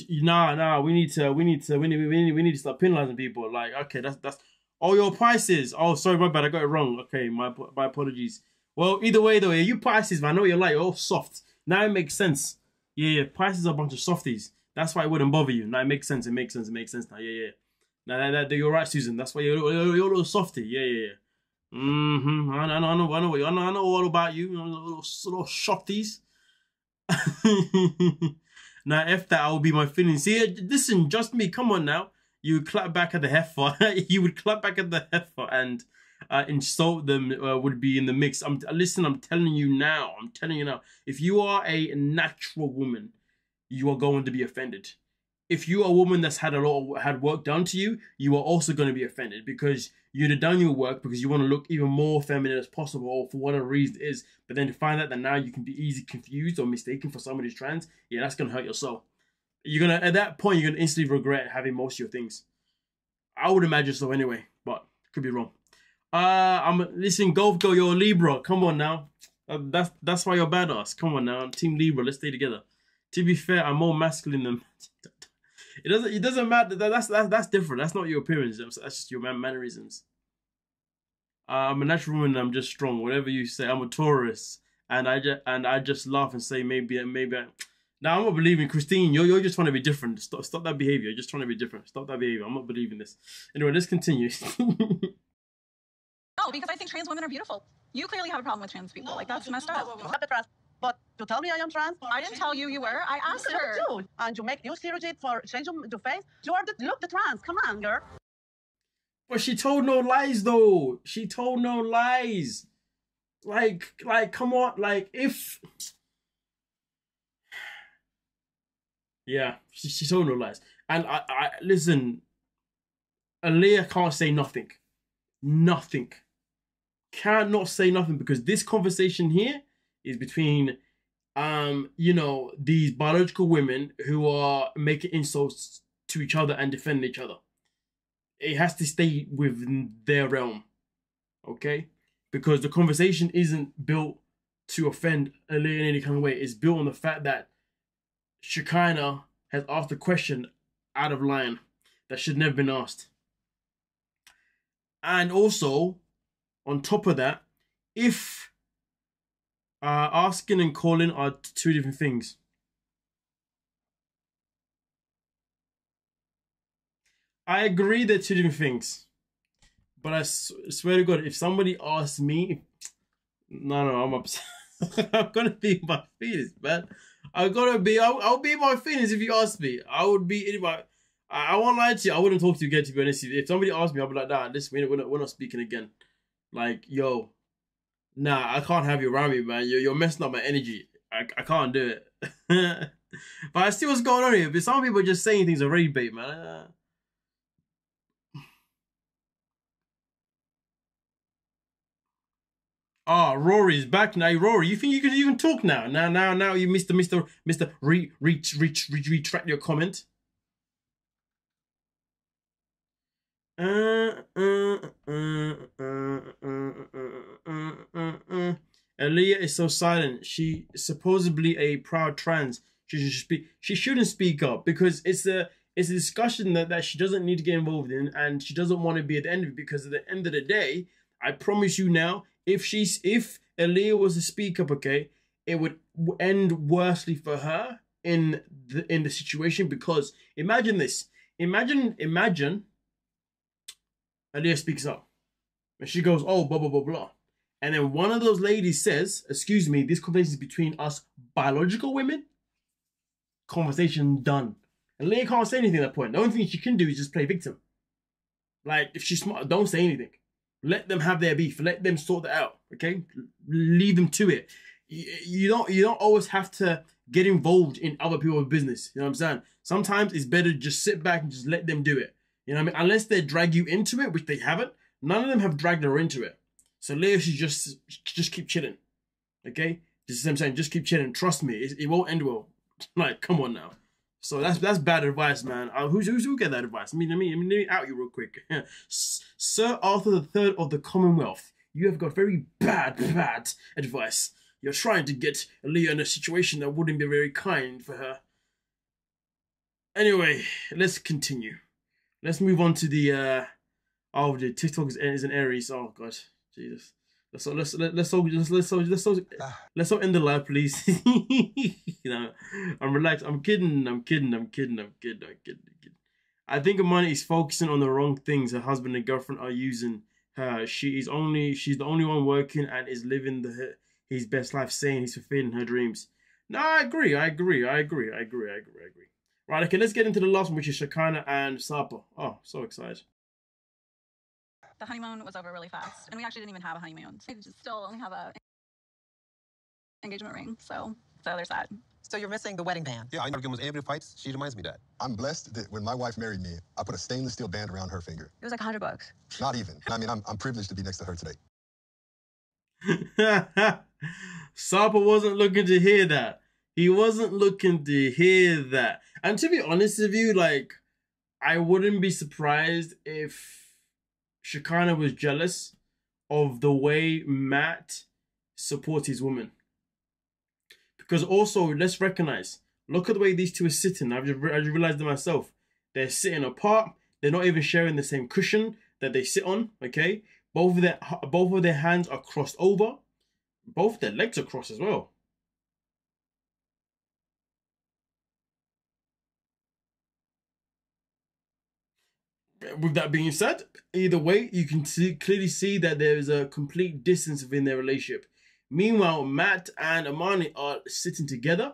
Nah, we need to start penalizing people. Like, okay, that's all your prices. Oh, sorry, my bad, I got it wrong. Okay, my apologies. Well, either way though, yeah, you prices, man, I know what you're like, you're all soft. Now it makes sense. Yeah, prices are a bunch of softies. That's why it wouldn't bother you. Now it makes sense now. Yeah. Now you're right, Susan. That's why you're a little softy. Yeah. I know all about you. Little softies. Now, F that, I will be my feelings. See, listen, just me. Come on now. You would clap back at the heifer. And insult them would be in the mix. Listen, I'm telling you now. If you are a natural woman, you are going to be offended. if you're a woman that's had work done to you, you are also going to be offended because you'd have done your work because you want to look even more feminine as possible or for whatever reason it is. But then to find out that now you can be easily confused or mistaken for somebody's trans, yeah, that's going to hurt your soul. At that point, you're going to instantly regret having most of your things. I would imagine so anyway, but could be wrong. Listen, Golf Girl, you're a Libra. Come on now. That's why you're badass. Come on now. Team Libra, let's stay together. To be fair, I'm more masculine than... It doesn't matter. That's different. That's not your appearance. That's just your mannerisms. I'm a natural woman. I'm just strong. Whatever you say. I'm a Taurus, and I just laugh and say maybe. Now I'm not believing Christine. You're just trying to be different. Stop that behavior. You're just trying to be different. Stop that behavior. I'm not believing this. Anyway, let's continue. No, because I think trans women are beautiful. You clearly have a problem with trans people. Like that's messed up. But to tell me I am trans? I didn't tell you you were. I asked her. Too. And you make new surgery for changing the face? You are the trans. Come on, girl. But she told no lies, though. She told no lies. Like, come on. Like, if... Yeah, she told no lies. And I listen, Aaliyah can't say nothing. Nothing. Cannot say nothing because this conversation here is between, these biological women who are making insults to each other and defending each other. It has to stay within their realm, okay? Because the conversation isn't built to offend Aaliyah in any kind of way. It's built on the fact that Shekinah has asked a question out of line that should never been asked. And also, on top of that, if asking and calling are two different things. I agree they're two different things. But I swear to God, if somebody asks me... No, I'm upset. I'm gonna be in my feelings, man. I'll be in my feelings if you ask me. I would be in my... I won't lie to you. I wouldn't talk to you again, to be honest. If somebody asked me, I'll be like, nah, listen, we're not speaking again. Like, yo, nah, I can't have you around me, man. You're messing up my energy. I can't do it. But I see what's going on here. But some people are just saying things already, bait, man. Rory's back now. Rory, you think you can talk now? Now you Mr. Retract your comment. Aaliyah is so silent. She is supposedly a proud trans. She shouldn't speak up because it's a discussion that she doesn't need to get involved in, and she doesn't want to be at the end of it, because at the end of the day, I promise you now, if Aaliyah was to speak up, okay, it would end worsely for her in the situation. Because imagine this. Imagine Aaliyah speaks up and she goes, oh, blah, blah, blah, blah. And then one of those ladies says, excuse me, this conversation is between us biological women. Conversation done. And Aaliyah can't say anything at that point. The only thing she can do is just play victim. Like, if she's smart, don't say anything. Let them have their beef. Let them sort that out, okay? Leave them to it. You don't always have to get involved in other people's business. You know what I'm saying? Sometimes it's better to just sit back and just let them do it. You know what I mean? Unless they drag you into it, which they haven't. None of them have dragged her into it. So Leah should just keep chilling. Okay? This is what I'm saying. Just keep chilling. Trust me. It won't end well. Like, come on now. So that's bad advice, man. Who get that advice? Let me out you real quick. Sir Arthur III of the Commonwealth, you have got very bad advice. You're trying to get Aaliyah in a situation that wouldn't be very kind for her. Anyway, let's continue. Let's move on to the the TikTok is an Aries. Oh god, Jesus. Let's all end the live, please. You know, I'm relaxed. I'm kidding. I think Amani is focusing on the wrong things. Her husband and girlfriend are using her. She's the only one working and is living his best life, saying he's fulfilling her dreams. No, I agree. Right, okay, let's get into the last one, which is Shekinah and Sapa. Oh, so excited. The honeymoon was over really fast, and we actually didn't even have a honeymoon. We just still only have a engagement ring, so So there's that. So you're missing the wedding band. Yeah, I know almost every fight, she reminds me that. I'm blessed that when my wife married me, I put a stainless steel band around her finger. It was like $100. Not even. I mean, I'm privileged to be next to her today. Sapa wasn't looking to hear that. He wasn't looking to hear that. And to be honest with you, like, I wouldn't be surprised if Shekinah was jealous of the way Matt supports his woman. Because also, let's recognize, look at the way these two are sitting. I just realized it myself. They're sitting apart. They're not even sharing the same cushion that they sit on, okay? Both of their hands are crossed over. Both their legs are crossed as well. With that being said, either way, you can clearly see that there is a complete distance within their relationship. Meanwhile, Matt and Amani are sitting together,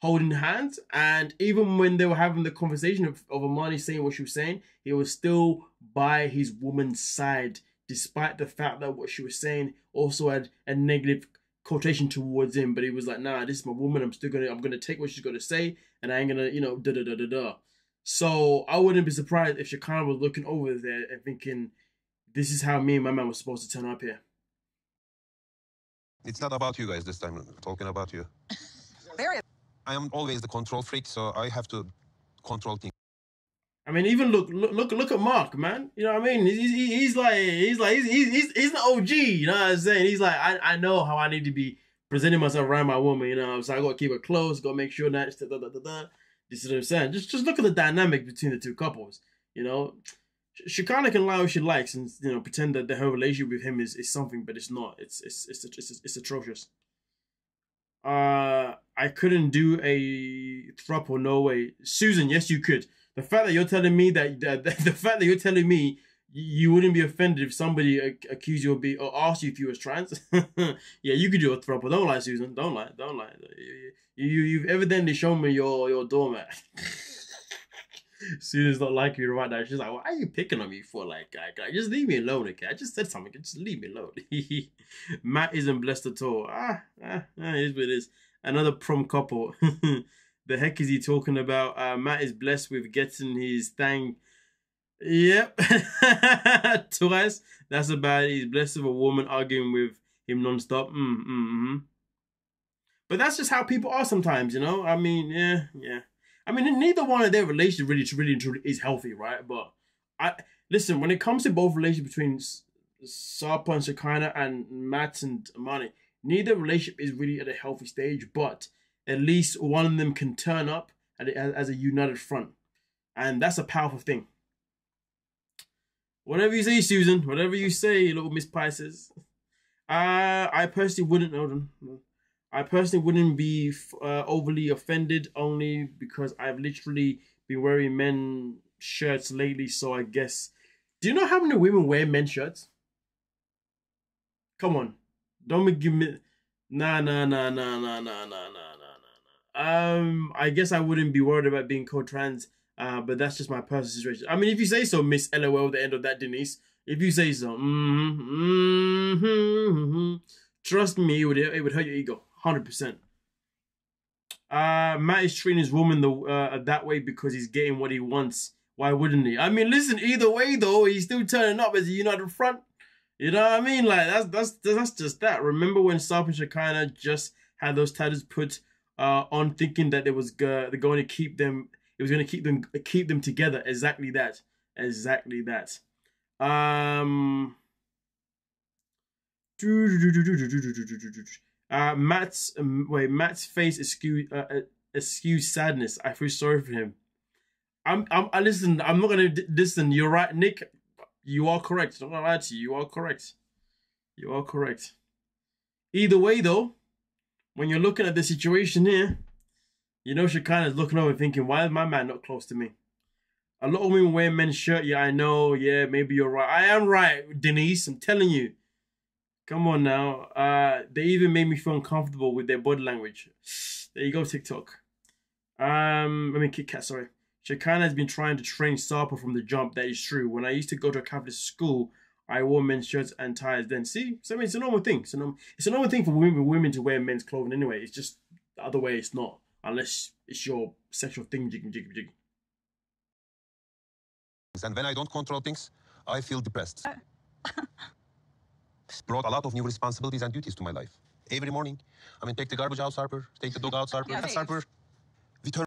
holding hands, and even when they were having the conversation of Amani saying what she was saying, he was still by his woman's side, despite the fact that what she was saying also had a negative quotation towards him. But he was like, nah, this is my woman, I'm gonna take what she's gonna say, and I ain't gonna, you know, da-da-da-da-da. So I wouldn't be surprised if Shekinah was looking over there and thinking, this is how me and my man was supposed to turn up here. It's not about you guys this time, I'm talking about you. I am always the control freak, so I have to control things. I mean, even look at Mark, man. You know what I mean? He's an OG. You know what I'm saying? He's like, I know how I need to be presenting myself around my woman. You know, so I got to keep it close. Got to make sure that this is what I'm saying. Just look at the dynamic between the two couples. You know, Shekinah can lie what she likes and, you know, pretend that her relationship with him is something, but it's not. It's atrocious. I couldn't do a throuple, no way. Susan, yes, you could. The fact that you're telling me you wouldn't be offended if somebody accused you of or asked you if you was trans. Yeah, you could do a throuple. Don't lie, Susan. Don't lie. You've evidently shown me your doormat. Susan's not like you right now. She's like, why are you picking on me for? Like, just leave me alone, okay? I just said something. Just leave me alone. Matt isn't blessed at all. It is what it is. Another prom couple. The heck is he talking about? Matt is blessed with getting his thing. Yep. Twice. That's about it. He's blessed with a woman arguing with him non-stop. But that's just how people are sometimes, you know? I mean, yeah. I mean, neither one of their relationship really is healthy, right? But listen, when it comes to both relationships between Sapa and Shekinah and Matt and Amani, neither relationship is really at a healthy stage, but at least one of them can turn up as a united front. And that's a powerful thing. Whatever you say, Susan. Whatever you say, little Miss Pisces. I personally wouldn't know them. I personally wouldn't be overly offended, only because I've literally been wearing men's shirts lately, so I guess... Do you know how many women wear men's shirts? Come on. Don't give me... Nah. I guess I wouldn't be worried about being co-trans, but that's just my personal situation. I mean, if you say so, Miss LOL, the end of that, Denise. If you say so, trust me, it would hurt your ego, 100%. Matt is treating his woman that way because he's getting what he wants. Why wouldn't he? I mean, listen, either way though, he's still turning up as a united front. You know what I mean? Like that's just that. Remember when Sapa and Shekinah just had those tattoos put on, thinking that they're going to keep them. It was going to keep them together. Exactly that. Matt's face eschews sadness. I feel sorry for him. I listen. I'm not gonna listen. You're right, Nick. You are correct. I'm not gonna lie to you. You are correct. Either way, though, when you're looking at the situation here, you know Shekinah is looking over thinking, why is my man not close to me? A lot of women wear men's shirt. Yeah, I know. Yeah, maybe you're right. I am right, Denise. I'm telling you. Come on now. They even made me feel uncomfortable with their body language. There you go, TikTok. Kit Kat, sorry. Shekinah has been trying to train Sapa from the jump. That is true. When I used to go to a Catholic school, I wore men's shirts and ties then. See? So I mean, it's a normal thing. It's a normal thing for women to wear men's clothing anyway. It's just The other way, it's not. Unless it's your sexual thing, jiggy. And when I don't control things, I feel depressed. It's brought a lot of new responsibilities and duties to my life. Every morning, I mean, take the garbage out, Harper. Take the dog out, Harper. Yeah, Harper. We turn.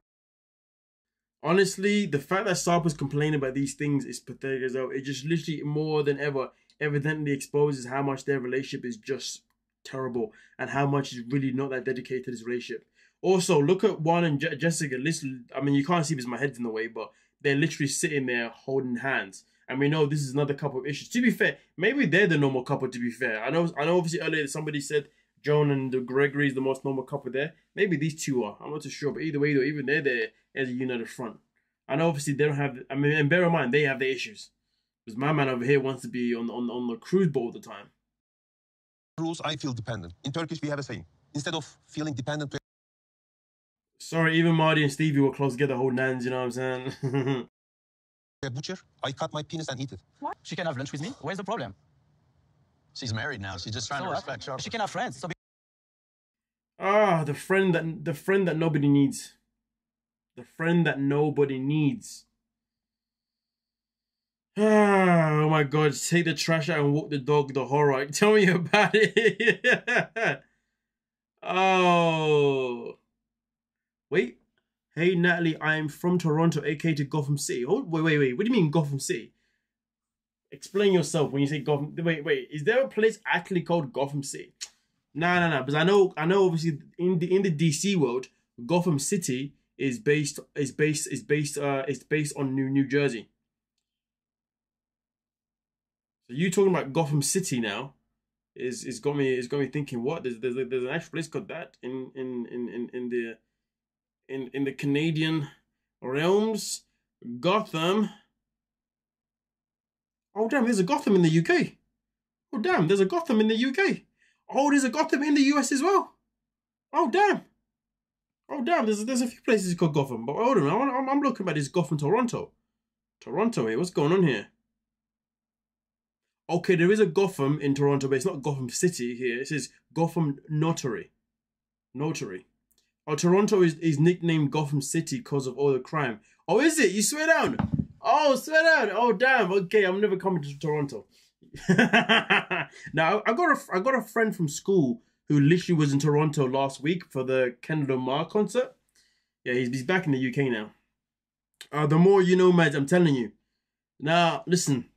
Honestly, the fact that Sarper's complaining about these things is pathetic as well. It just literally more than ever evidently exposes how much their relationship is just terrible and how much is really not that dedicated to this relationship. Also, look at Juan and Jessica. Listen, I mean, you can't see because my head's in the way, but they're literally sitting there holding hands. And we know this is another couple of issues. To be fair, maybe they're the normal couple, to be fair. I know obviously earlier somebody said Joan and the Gregory is the most normal couple there. Maybe these two are. I'm not too sure. But either way, though, even they're there as a united front. I know obviously they don't have... I mean, and bear in mind, they have their issues. Because my man over here wants to be on the cruise boat all the time. Rules, I feel dependent. In Turkish, we have a saying. Instead of feeling dependent to Sorry, even Marty and Stevie were close together holding hands, you know what I'm saying? a butcher, I cut my penis and eat it. What? She can have lunch with me? Where's the problem? She's married now. She's just trying to respect her. She can have friends. So the friend that nobody needs. The friend that nobody needs. Oh my God, take the trash out and walk the dog, the horror. Tell me about it. Oh. Wait. Hey, Natalie, I'm from Toronto, aka to Gotham City. Oh, wait. What do you mean Gotham City? Explain yourself when you say Gotham. Wait. Is there a place actually called Gotham City? No. Because I know. Obviously, in the DC world, Gotham City is based on New Jersey. So you talking about Gotham City now? Is got me thinking. What? There's an actual place called that in the Canadian realms. Gotham. Oh damn, there's a Gotham in the UK. Oh damn, there's a Gotham in the UK. Oh, there's a Gotham in the US as well. Oh damn. There's a few places called Gotham. But hold on, I'm looking at this Gotham Toronto. Toronto here, what's going on here? Okay, there is a Gotham in Toronto, but it's not Gotham City here. It says Gotham Notary. Oh, Toronto is nicknamed Gotham City because of all the crime. Oh, is it? You swear down? Oh, swear down. Oh, damn. Okay, I'm never coming to Toronto. Now, I got a friend from school who literally was in Toronto last week for the Kendrick Lamar concert. Yeah, he's back in the UK now. The more you know, Mads, I'm telling you. Now, listen,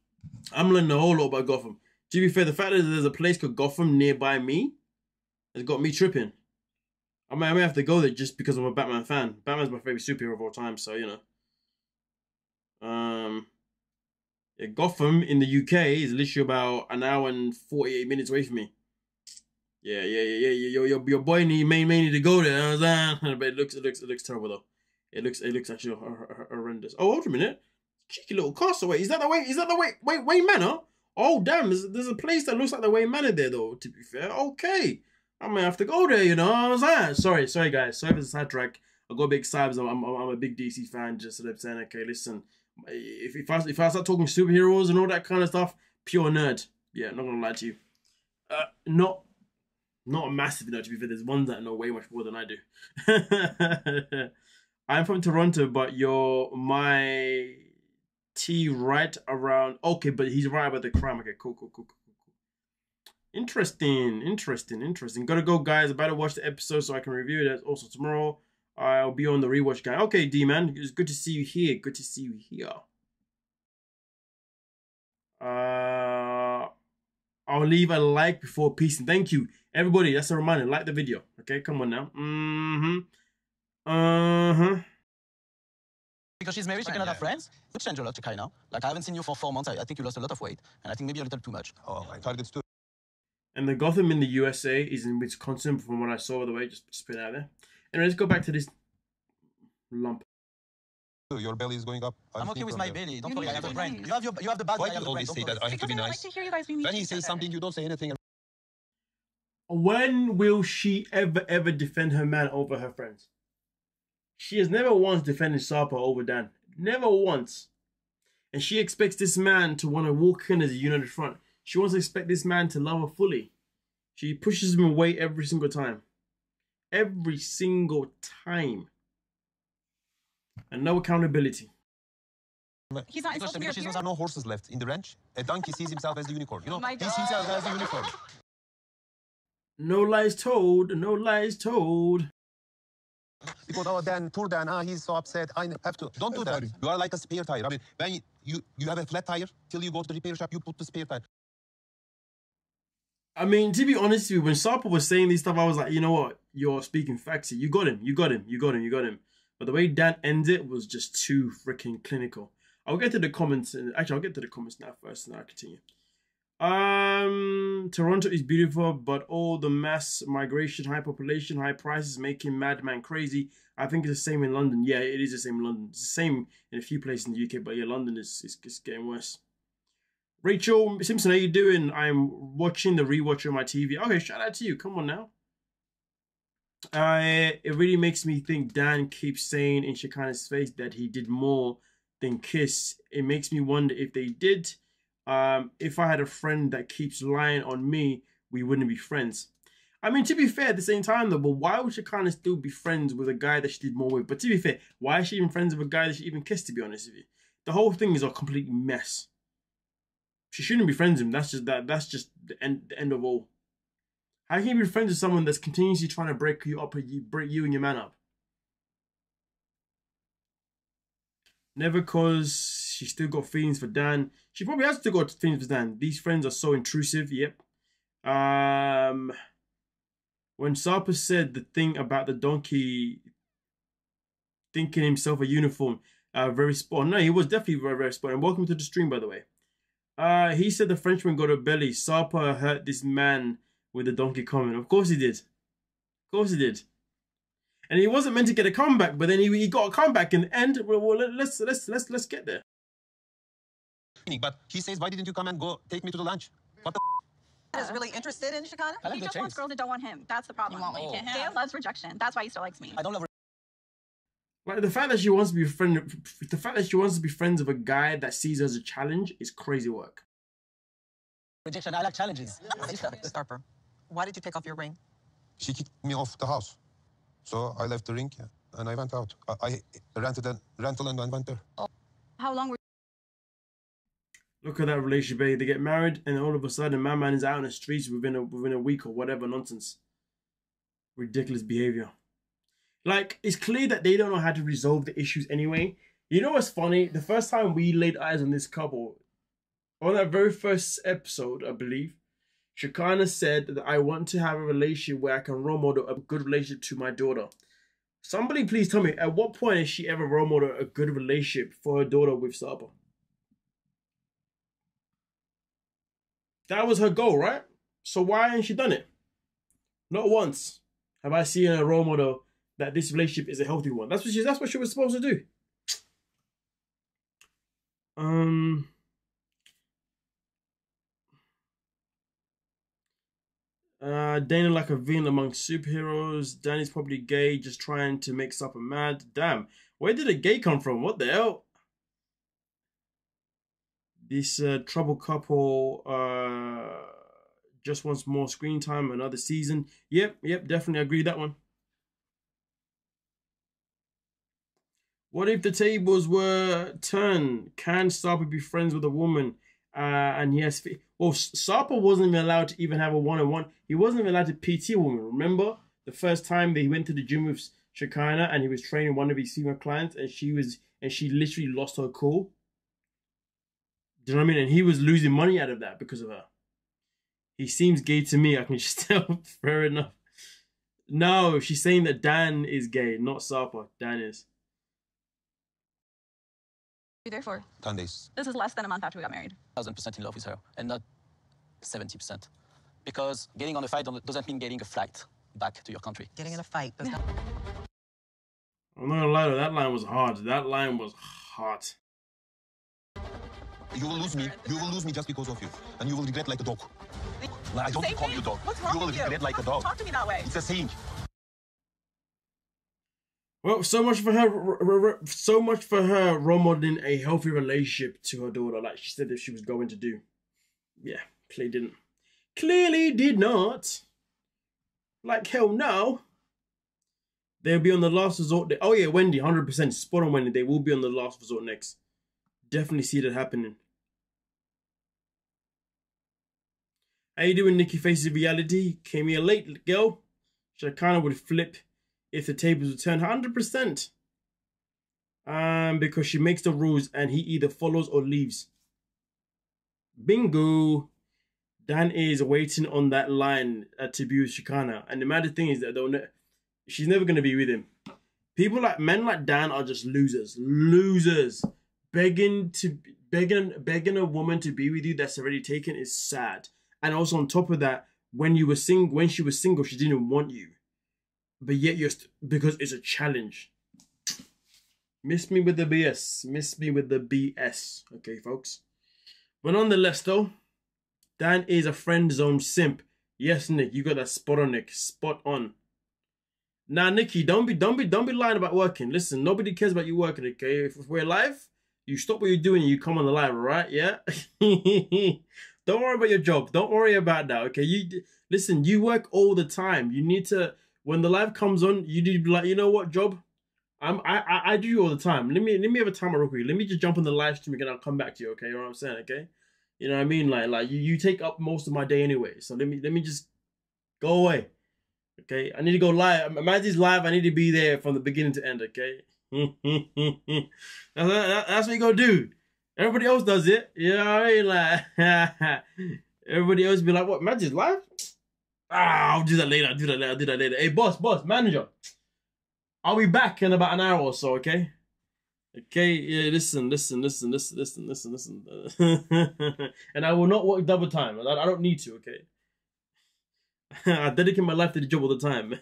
I'm learning a whole lot about Gotham. To be fair, the fact that there's a place called Gotham nearby me has got me tripping. I may have to go there just because I'm a Batman fan. Batman's my favorite superhero of all time, so you know. Yeah, Gotham in the UK is literally about an hour and 48 minutes away from me. Yeah. Your boy may need to go there. But it looks terrible though. It looks actually horrendous. Oh, hold a minute. Cheeky little castaway. Is that the Wayne Manor? Oh damn, there's a place that looks like the Wayne Manor there though, to be fair. Okay. I may have to go there, you know what I'm saying? Sorry guys. Sorry for the sidetrack. I got big sides. I'm a big DC fan, just so I'm saying, okay, listen. If I start talking superheroes and all that kind of stuff, pure nerd. Yeah, not gonna lie to you. Not a massive nerd, to be fair. There's ones that know way much more than I do. I'm from Toronto, but you're my T right around. Okay, but he's right about the crime. Okay, cool. Interesting. Gotta go, guys. I better watch the episode so I can review it. Also tomorrow I'll be on the rewatch guy. Okay, D-Man. It's good to see you here. I'll leave a like before peace and thank you. Everybody, that's a reminder. Like the video. Okay, come on now. because she's married, she cannot have friends. You change a lot, Shekinah. Like, I haven't seen you for 4 months. I think you lost a lot of weight. And I think maybe a little too much. Oh, my target's too. And the Gotham in the USA is in Wisconsin, from what I saw, by the way. Just put it out there. Anyway, let's go back to this lump. Your belly is going up. I'm okay with my belly. Don't worry, I have a brain. You have the bad. Why do you always say that I have to be nice? When he says something, you don't say anything. When will she ever defend her man over her friends? She has never once defended Sarper over Dan. Never once. And she expects this man to want to walk in as a united front. She wants to expect this man to love her fully. She pushes him away every single time. every single time. And no accountability. He's not Because insulting your there are appearance. no horses left in the ranch. A donkey sees himself as the unicorn. You know, My he sees himself as the unicorn. No lies told. No lies told. Because, oh, Dan, poor Dan, he's so upset. I have to. Don't do that. You are like a spare tire. I mean, when you have a flat tire, till you go to the repair shop, you put the spare tire. I mean, to be honest with you, when Sarpa was saying these stuff, I was like, you know what? You're speaking facts here. You got him. You got him. You got him. You got him. But the way Dan ends it was just too freaking clinical. I'll get to the comments. Actually, I'll get to the comments now first, and I'll continue. Toronto is beautiful, but all the mass migration, high population, high prices making madman crazy. I think it's the same in London. Yeah, it is the same in London. It's the same in a few places in the UK, but yeah, London is getting worse. Rachel Simpson, how you doing? I'm watching the rewatch on my TV. Okay, shout out to you. Come on now. It really makes me think Dan keeps saying in Shekinah's face that he did more than kiss. It makes me wonder if they did. If I had a friend that keeps lying on me, we wouldn't be friends. I mean, to be fair, at the same time though, but why would Shekinah still be friends with a guy that she did more with? But to be fair, why is she even friends with a guy that she even kissed, to be honest with you? The whole thing is a complete mess. She shouldn't be friends with him. That's just the end of all. How can you be friends with someone that's continuously trying to break you up, break you and your man up? Never, cause she still got feelings for Dan. She probably has still got feelings for Dan. These friends are so intrusive. Yep. When Sarpa said the thing about the donkey thinking himself a uniform, very spot on. No, he was definitely very, very spot on. Welcome to the stream, by the way. He said the Frenchman got a belly. Sarpa hurt this man with the donkey comment. Of course he did. Of course he did. And he wasn't meant to get a comeback, but then he got a comeback in the end. Well, let's get there. But he says, why didn't you come and go take me to the lunch? What the Is really interested in Shekinah? He just wants girls that don't want him. That's the problem. You want what you can't have. Gail loves rejection. That's why he still likes me. I don't love Like the fact that she wants to be friends with a guy that sees her as a challenge is crazy work. rejection. I like challenges. Harper, why did you take off your ring? She kicked me off the house. So I left the ring and I went out. I rented a rental and I went there. How long were Look at that relationship, babe. They get married and all of a sudden my man is out in the streets within a week or whatever nonsense. Ridiculous behavior. Like, it's clear that they don't know how to resolve the issues anyway. You know what's funny? The first time we laid eyes on this couple, on that very first episode, I believe, Shekinah said that I want to have a relationship where I can role model a good relationship to my daughter. Somebody please tell me, at what point has she ever role modeled a good relationship for her daughter with Sarpa? That was her goal, right? So why hasn't she done it? Not once have I seen a role model that this relationship is a healthy one. That's what she was supposed to do. Dana like a villain among superheroes. Danny's probably gay, just trying to make Sarpa mad. Damn, where did a gay come from? What the hell? This troubled couple just wants more screen time, another season. Yep, definitely agree with that one. What if the tables were turned? Can Sarpa be friends with a woman and he has... Well, Sarpa wasn't even allowed to even have a one-on-one. He wasn't even allowed to PT a woman. Remember the first time that he went to the gym with Shekinah and he was training one of his female clients and she literally lost her cool? Do you know what I mean? And he was losing money out of that because of her. He seems gay to me. I can just tell. Fair enough. No, she's saying that Dan is gay, not Sarpa. Dan is. you there for? 10 days. This is less than a month after we got married. 1,000% in love with her, and not 70%. Because getting on a fight doesn't mean getting a flight back to your country. Getting in a fight does not... I'm not gonna lie to you, that line was hard. That line was hot. You will lose me. You will lose me just because of you. And you will regret like a dog. Like, I don't Same call thing. you dog. What's wrong You will with you? regret like a dog. Talk to me that way. It's a saying. Well, so much for her role modeling a healthy relationship to her daughter, like she said that she was going to do. Yeah, clearly did not. Like hell no. They'll be on the last resort. Oh yeah, Wendy, 100%. Spot on, Wendy. They will be on the last resort next. Definitely see that happening. How you doing, Nikki Faces Reality? Came here late, girl. Shekinah would flip if the tables were turned. 100%. Because she makes the rules and he either follows or leaves. Bingo. Dan is waiting on that line to be with Shekinah. And the mad thing is that she's never going to be with him. Men like Dan are just losers. Losers. Begging a woman to be with you that's already taken is sad. And also on top of that, when she was single, she didn't want you. But yet because it's a challenge. Miss me with the BS. Miss me with the BS. Okay, folks. But nonetheless, though, Dan is a friend zone simp. Yes, Nick, you got that spot on, Nick. Spot on. Now, Nikki, don't be lying about working. Listen, nobody cares about you working, okay? If we're live, you stop what you're doing and you come on the live, all right? Yeah? Don't worry about your job. Don't worry about that, okay? Listen, you work all the time. You need to, when the live comes on, you need to be like, you know what, job? I do you all the time. Let me have a timer real quick. Let me just jump on the live stream and I'll come back to you, okay? You know what I'm saying, okay? You know what I mean? Like you take up most of my day anyway. So let me just go away. Okay? I need to go live. Maggie's live. I need to be there from the beginning to end, okay? That's what you gonna do. Everybody else does it. You know what I mean? Like everybody else be like, what, Maggie's live? I'll do that later. I'll do that later. Hey, boss, manager. I'll be back in about an hour or so, okay? Okay, yeah, listen. And I will not work double time. I don't need to, okay? I dedicate my life to the job all the time.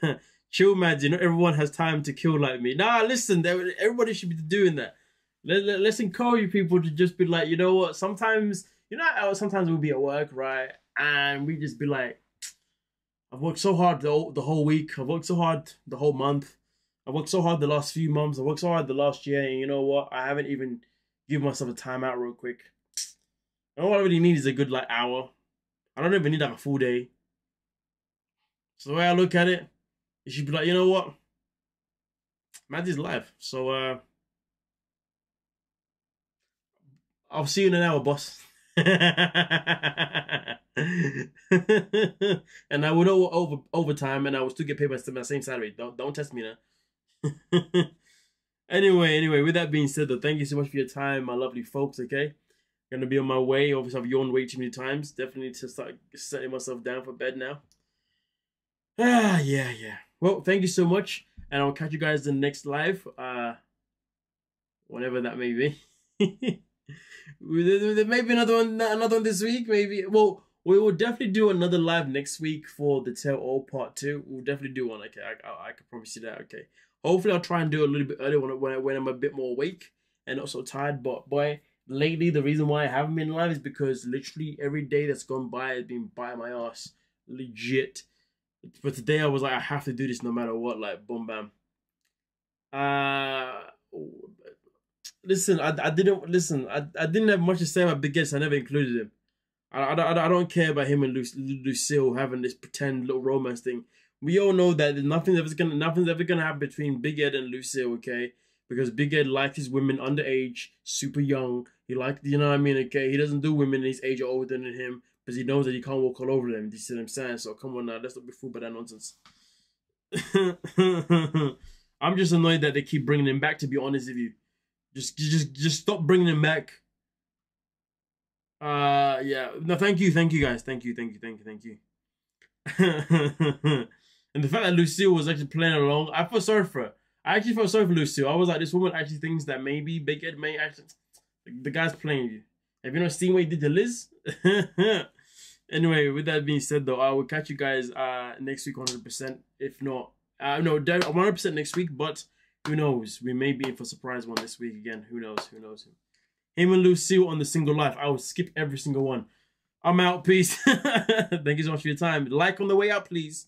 Chill, man. Not everyone has time to kill like me. Nah, listen, everybody should be doing that. Let's encourage people to just be like, you know what? Sometimes we'll be at work, right? And we just be like, I've worked so hard the whole week. I've worked so hard the whole month. I worked so hard the last few months. I worked so hard the last year. And you know what? I haven't even given myself a timeout real quick. And all I really need is a good hour. I don't even need a full day. So the way I look at it, you should be like, you know what? Maddie's live. So I'll see you in an hour, boss. And I will know overtime and I will still get paid my same salary. Don't test me now. Anyway, with that being said, though, thank you so much for your time, my lovely folks, okay? Gonna be on my way. Obviously, I've yawned way too many times. Definitely to start setting myself down for bed now. Yeah. Well, thank you so much, and I'll catch you guys in the next live, whenever that may be. There may be another one this week, maybe. Well, we will definitely do another live next week for the Tell All Part 2. We'll definitely do one, okay? I can promise you that, okay? Hopefully, I'll try and do it a little bit earlier when I'm a bit more awake and not so tired. But boy, lately, the reason why I haven't been live is because literally every day that's gone by has been biting my ass. Legit. But today I was like, I have to do this no matter what. Like, boom, bam. Listen, I didn't have much to say about Big Ed, so I never included him. I don't care about him and Lucille having this pretend little romance thing. We all know that nothing's ever gonna happen between Big Ed and Lucille, okay? Because Big Ed likes his women underage, super young. He liked, you know what I mean, okay? He doesn't do women his age or older than him because he knows that he can't walk all over them. You see what I'm saying? So come on now, let's not be fooled by that nonsense. I'm just annoyed that they keep bringing him back. To be honest with you, just stop bringing him back. Yeah. No, thank you guys. Thank you. And the fact that Lucille was actually playing along, I felt sorry for her. I actually felt sorry for Lucille. I was like, this woman actually thinks that maybe Big Ed may actually... The guy's playing you. Have you not seen what he did to Liz? Anyway, with that being said, though, I will catch you guys next week 100%. If not... no, 100% next week, but who knows? We may be in for a surprise one this week again. Who knows? Him and Lucille on the single life. I will skip every single one. I'm out. Peace. Thank you so much for your time. Like on the way out, please.